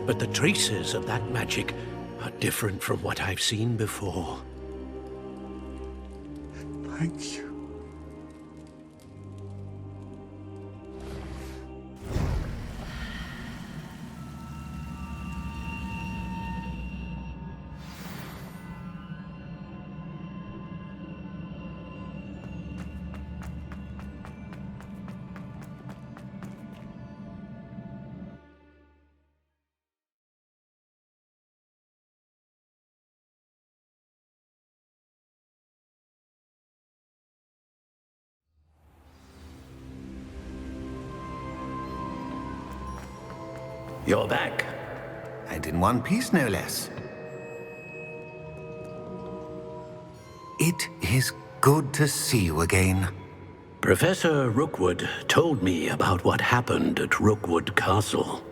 But the traces of that magic are different from what I've seen before. Thank you. You're back. And in one piece, no less. It is good to see you again. Professor Rookwood told me about what happened at Rookwood Castle.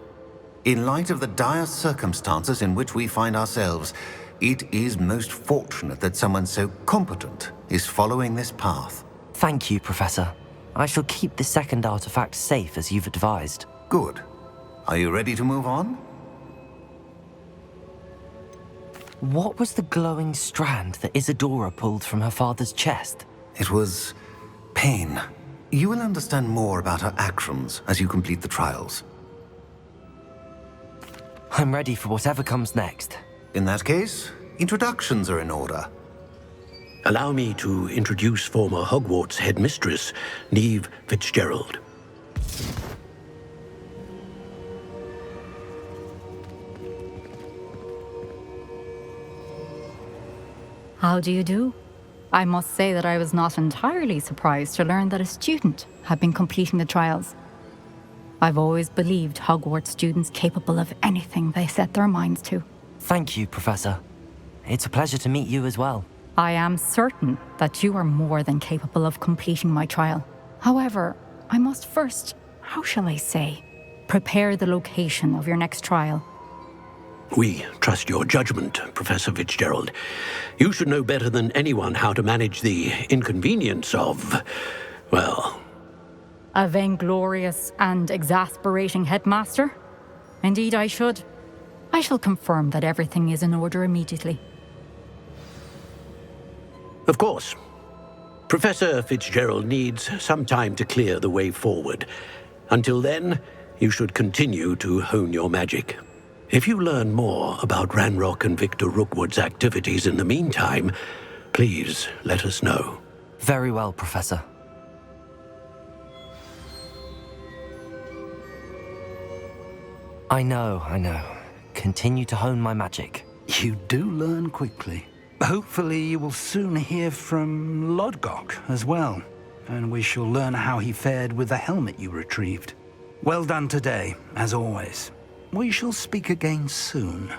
In light of the dire circumstances in which we find ourselves, it is most fortunate that someone so competent is following this path. Thank you, Professor. I shall keep the second artifact safe as you've advised. Good. Are you ready to move on? What was the glowing strand that Isadora pulled from her father's chest? It was pain. You will understand more about her actions as you complete the trials. I'm ready for whatever comes next. In that case, introductions are in order. Allow me to introduce former Hogwarts headmistress, Neve Fitzgerald. How do you do? I must say that I was not entirely surprised to learn that a student had been completing the trials. I've always believed Hogwarts students capable of anything they set their minds to. Thank you, Professor. It's a pleasure to meet you as well. I am certain that you are more than capable of completing my trial. However, I must first, how shall I say, prepare the location of your next trial. We trust your judgment, Professor Fitzgerald. You should know better than anyone how to manage the inconvenience of, well... A vainglorious and exasperating headmaster? Indeed, I should. I shall confirm that everything is in order immediately. Of course. Professor Fitzgerald needs some time to clear the way forward. Until then, you should continue to hone your magic. If you learn more about Ranrock and Victor Rookwood's activities in the meantime, please let us know. Very well, Professor. I know. Continue to hone my magic. You do learn quickly. Hopefully you will soon hear from Lodgok as well, and we shall learn how he fared with the helmet you retrieved. Well done today, as always. We shall speak again soon.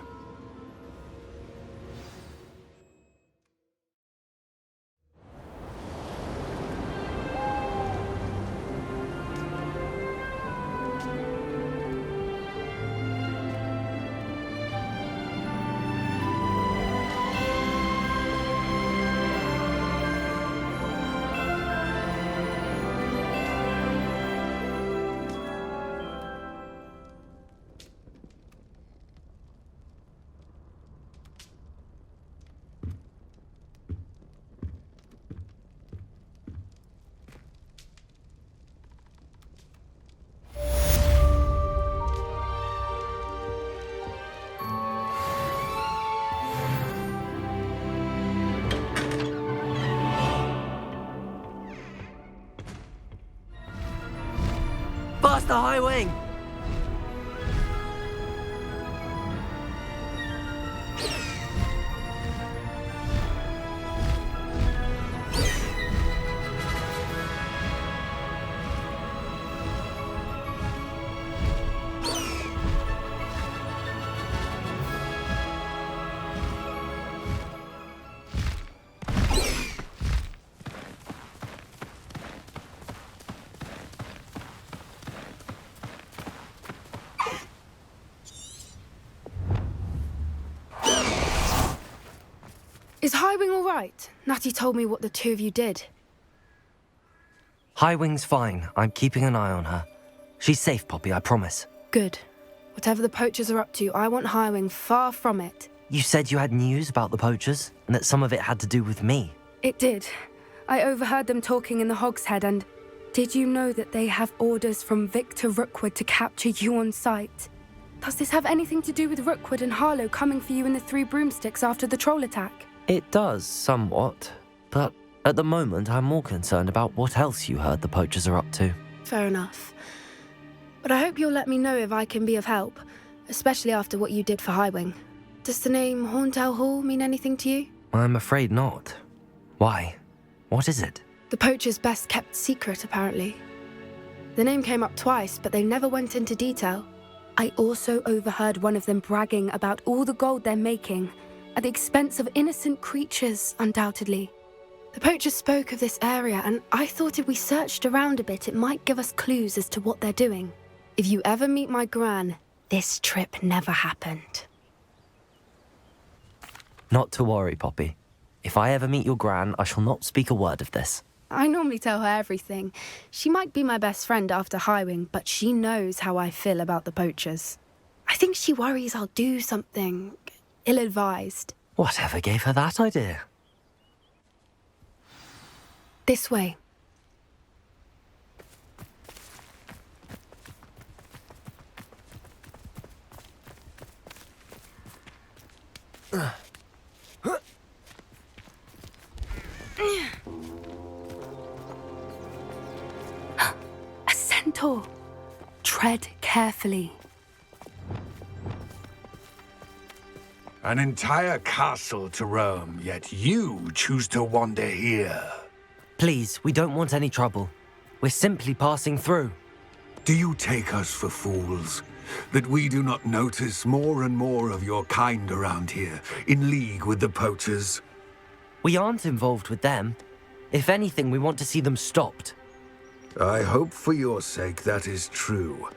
Faster, High Wing! Is Highwing all right? Natty told me what the two of you did. High Wing's fine. I'm keeping an eye on her. She's safe, Poppy, I promise. Good. Whatever the poachers are up to, I want Highwing far from it. You said you had news about the poachers, and that some of it had to do with me. It did. I overheard them talking in the Hog's Head, and did you know that they have orders from Victor Rookwood to capture you on sight? Does this have anything to do with Rookwood and Harlow coming for you in the Three Broomsticks after the troll attack? It does, somewhat. But at the moment, I'm more concerned about what else you heard the poachers are up to. Fair enough. But I hope you'll let me know if I can be of help, especially after what you did for Highwing. Does the name Horntail Hall mean anything to you? I'm afraid not. Why? What is it? The poachers' best-kept secret, apparently. The name came up twice, but they never went into detail. I also overheard one of them bragging about all the gold they're making, at the expense of innocent creatures, undoubtedly. The poachers spoke of this area, and I thought if we searched around a bit, it might give us clues as to what they're doing. If you ever meet my gran, this trip never happened. Not to worry, Poppy. If I ever meet your gran, I shall not speak a word of this. I normally tell her everything. She might be my best friend after Highwing, but she knows how I feel about the poachers. I think she worries I'll do something ill-advised. Whatever gave her that idea? This way. A centaur. Tread carefully. An entire castle to roam, yet you choose to wander here. Please, we don't want any trouble. We're simply passing through. Do you take us for fools? That we do not notice more and more of your kind around here, in league with the poachers? We aren't involved with them. If anything, we want to see them stopped. I hope for your sake that is true.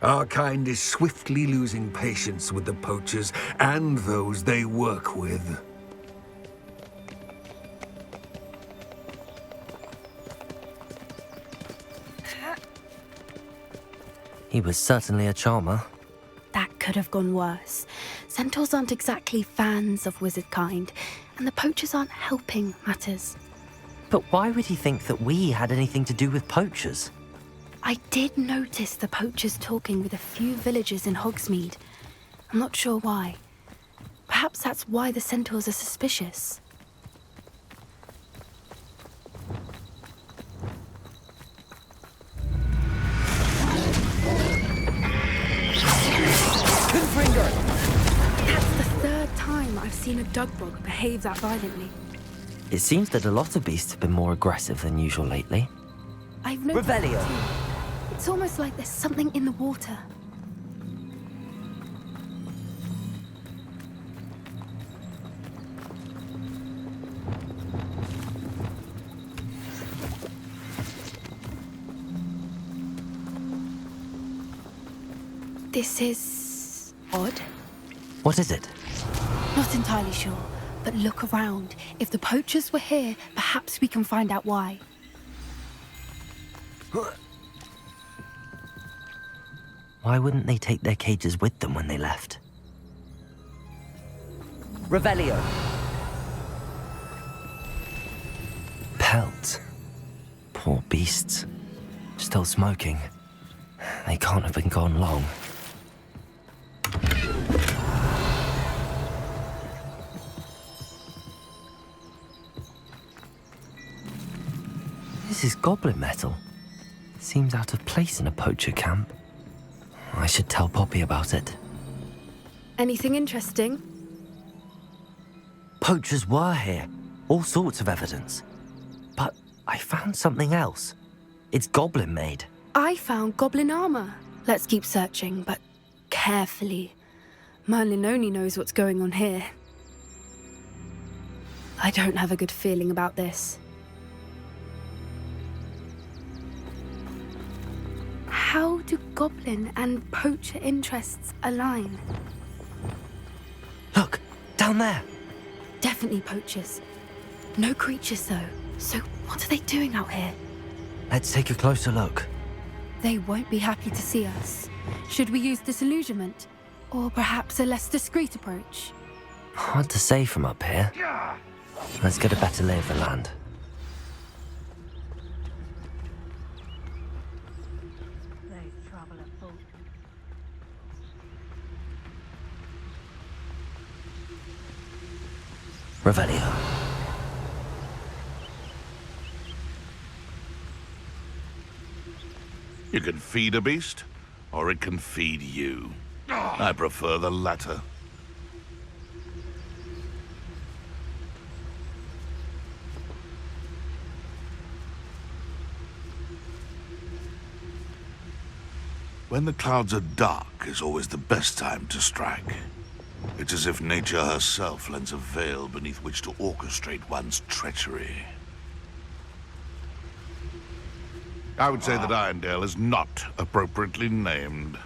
Our kind is swiftly losing patience with the poachers and those they work with. He was certainly a charmer. That could have gone worse. Centaurs aren't exactly fans of wizard kind, and the poachers aren't helping matters. But why would he think that we had anything to do with poachers? I did notice the poachers talking with a few villagers in Hogsmeade. I'm not sure why. Perhaps that's why the centaurs are suspicious. That's the third time I've seen a Dugbog behave that violently. It seems that a lot of beasts have been more aggressive than usual lately. I've noticed Revelio. it too. It's almost like there's something in the water. This is odd. What is it? Not entirely sure, but look around. If the poachers were here, perhaps we can find out why. Why wouldn't they take their cages with them when they left? Revelio. Pelts. Poor beasts. Still smoking. They can't have been gone long. This is goblin metal. Seems out of place in a poacher camp. I should tell Poppy about it. Anything interesting? Poachers were here. All sorts of evidence. But I found something else. It's goblin made. I found goblin armor. Let's keep searching, but carefully. Merlin only knows what's going on here. I don't have a good feeling about this. How do goblin and poacher interests align? Look, down there. Definitely poachers. No creatures, though. So what are they doing out here? Let's take a closer look. They won't be happy to see us. Should we use disillusionment? Or perhaps a less discreet approach? Hard to say from up here. Let's get a better lay of the land. Revelio. You can feed a beast, or it can feed you. I prefer the latter. When the clouds are dark is always the best time to strike. It's as if nature herself lends a veil beneath which to orchestrate one's treachery. I would say that Irondale is not appropriately named.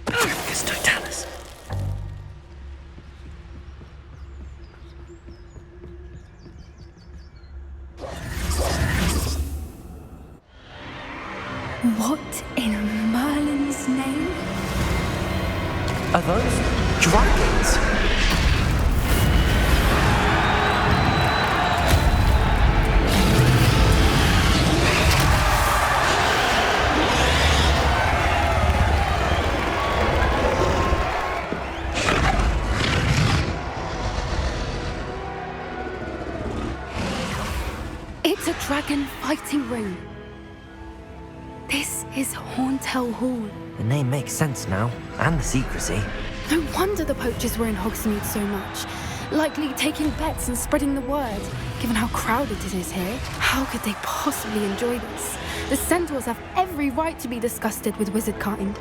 Totalis. What in Merlin's name? Are those dragons? It's a dragon fighting ring. This is Horntail Hall. The name makes sense now, and the secrecy. No wonder the poachers were in Hogsmeade so much. Likely taking bets and spreading the word. Given how crowded it is here, how could they possibly enjoy this? The centaurs have every right to be disgusted with wizard kind.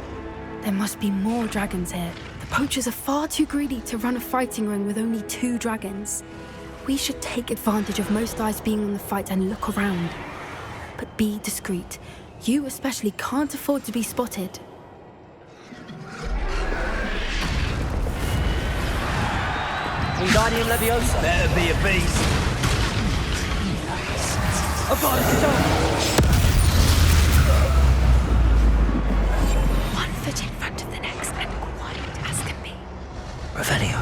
There must be more dragons here. The poachers are far too greedy to run a fighting ring with only 2 dragons. We should take advantage of most eyes being on the fight and look around. but be discreet. You especially can't afford to be spotted. Wingardium Leviosa. Better be a beast. One foot in front of the next and quiet as can be. Revelio.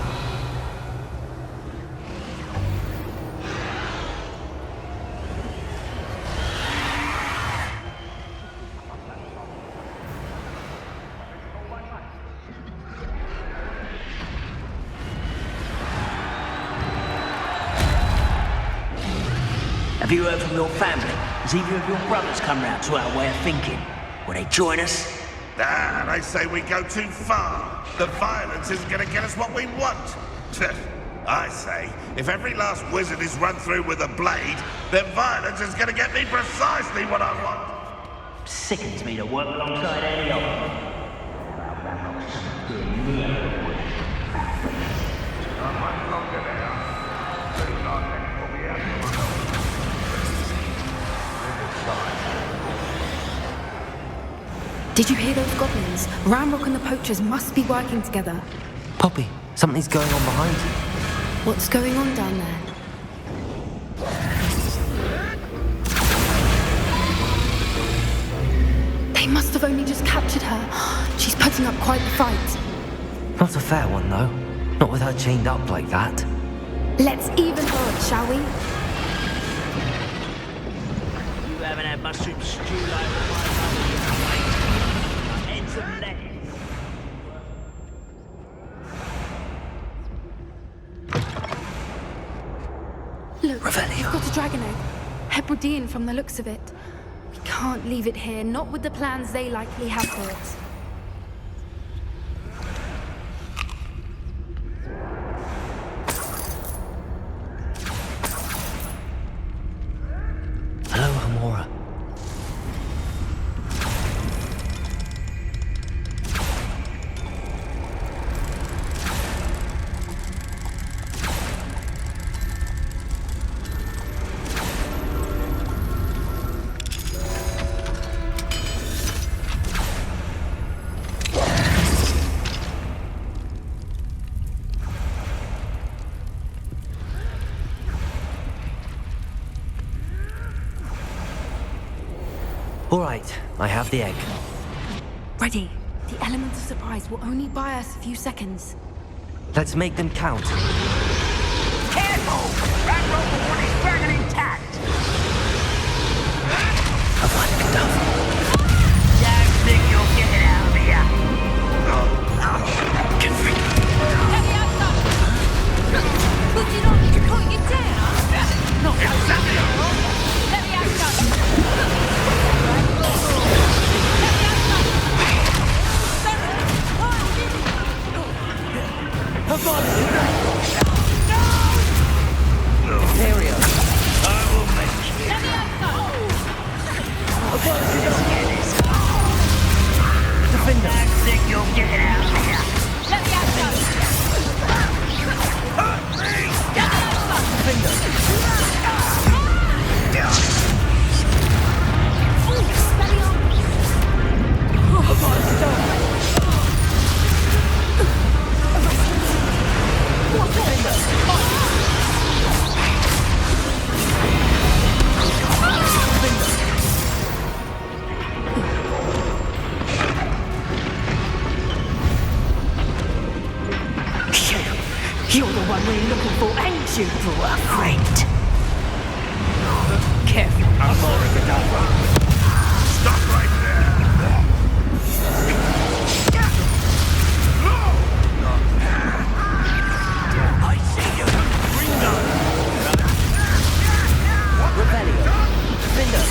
Have you heard from your family? Has either of your brothers come round to our way of thinking? Will they join us? Ah, they say we go too far. The violence isn't going to get us what we want. I say, if every last wizard is run through with a blade, then violence is going to get me precisely what I want. Sickens me to work alongside any of them. Did you hear those goblins? Ranrock and the poachers must be working together. Poppy, something's going on behind you. What's going on down there? They must have only just captured her. She's putting up quite the fight. Not a fair one, though. Not with her chained up like that. Let's even her up, shall we? You haven't had mushroom stew like my mother used to make. Heads of lettuce. Look, we've got a dragon egg. Hebridean from the looks of it. We can't leave it here, not with the plans they likely have for it. Hello, Hamora. All right, I have the egg. Ready. The element of surprise will only buy us a few seconds. Let's make them count. Careful! Ranrock will want his dragon intact! Don't think you'll get it out of here! Get free. Would you not need to put you down? Not exactly! Let me out. Ontario. I will make you. Let me Defender. I think you'll get it out of here. Let me out. You're the one we're looking for, ain't you, poor friend? Careful. I'm Abracadabra. Stop right there! I see you, Ringo! Revelio. Defender.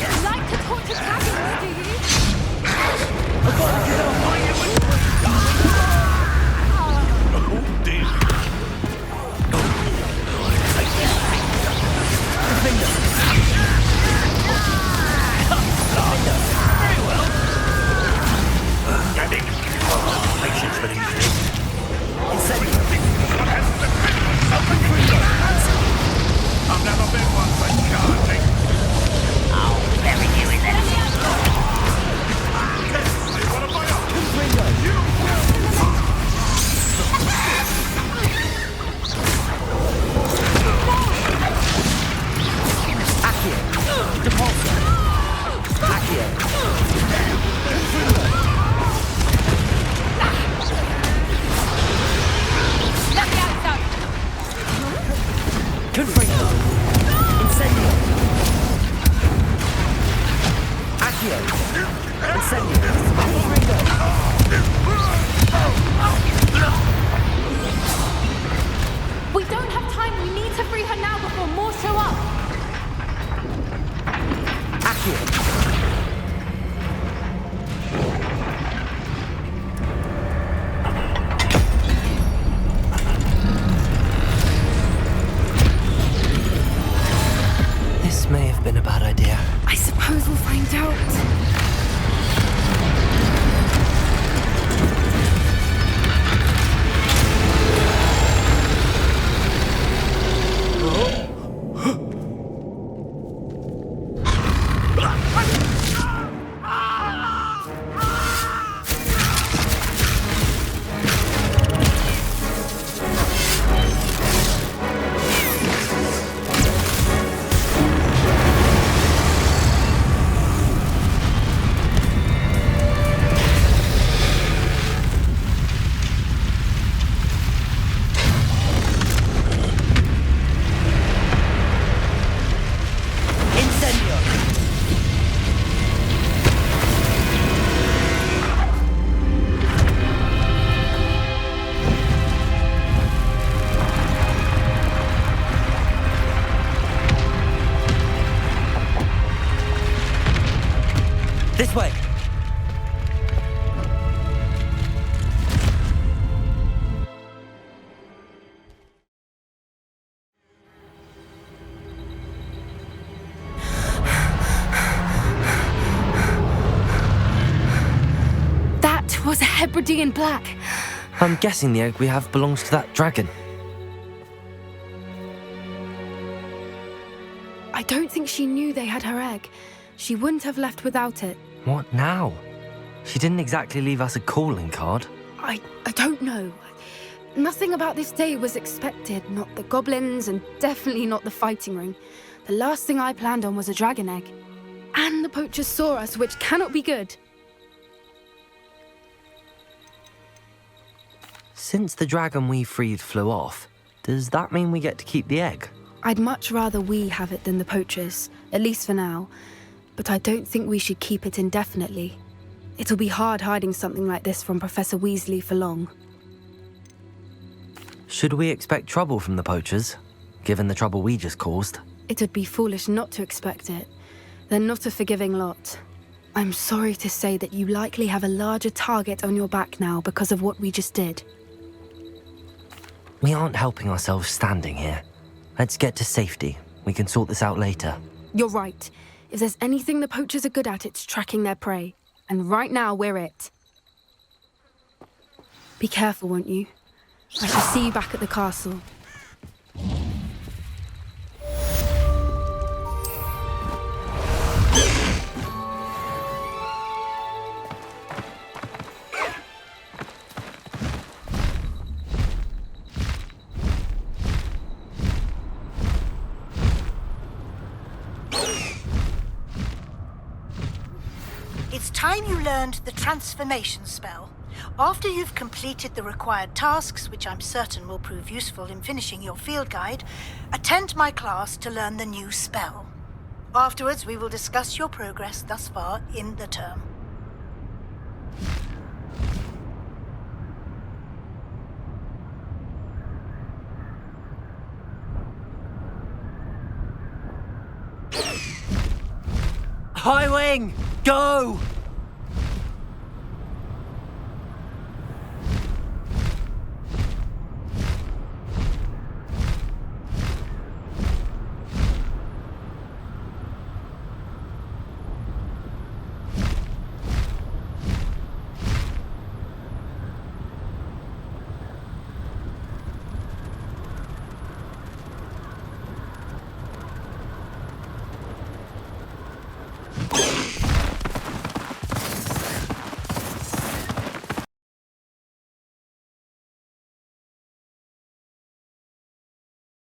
You like to torture dragons, do you? Oh dear. have been a bad idea. I suppose we'll find out. This way! That was a Hebridean black. I'm guessing the egg we have belongs to that dragon. I don't think she knew they had her egg. She wouldn't have left without it. What now? She didn't exactly leave us a calling card. I don't know. Nothing about this day was expected. Not the goblins, and definitely not the fighting ring. The last thing I planned on was a dragon egg. And the poachers saw us, which cannot be good. Since the dragon we freed flew off, does that mean we get to keep the egg? I'd much rather we have it than the poachers, at least for now. But I don't think we should keep it indefinitely. It'll be hard hiding something like this from Professor Weasley for long. Should we expect trouble from the poachers, given the trouble we just caused? It would be foolish not to expect it. They're not a forgiving lot. I'm sorry to say that you likely have a larger target on your back now because of what we just did. We aren't helping ourselves standing here. Let's get to safety. We can sort this out later. You're right. If there's anything the poachers are good at, it's tracking their prey. And right now, we're it. Be careful, won't you? I shall see you back at the castle. It's time you learned the transformation spell. After you've completed the required tasks, which I'm certain will prove useful in finishing your field guide, attend my class to learn the new spell. Afterwards, we will discuss your progress thus far in the term. High Wing, go!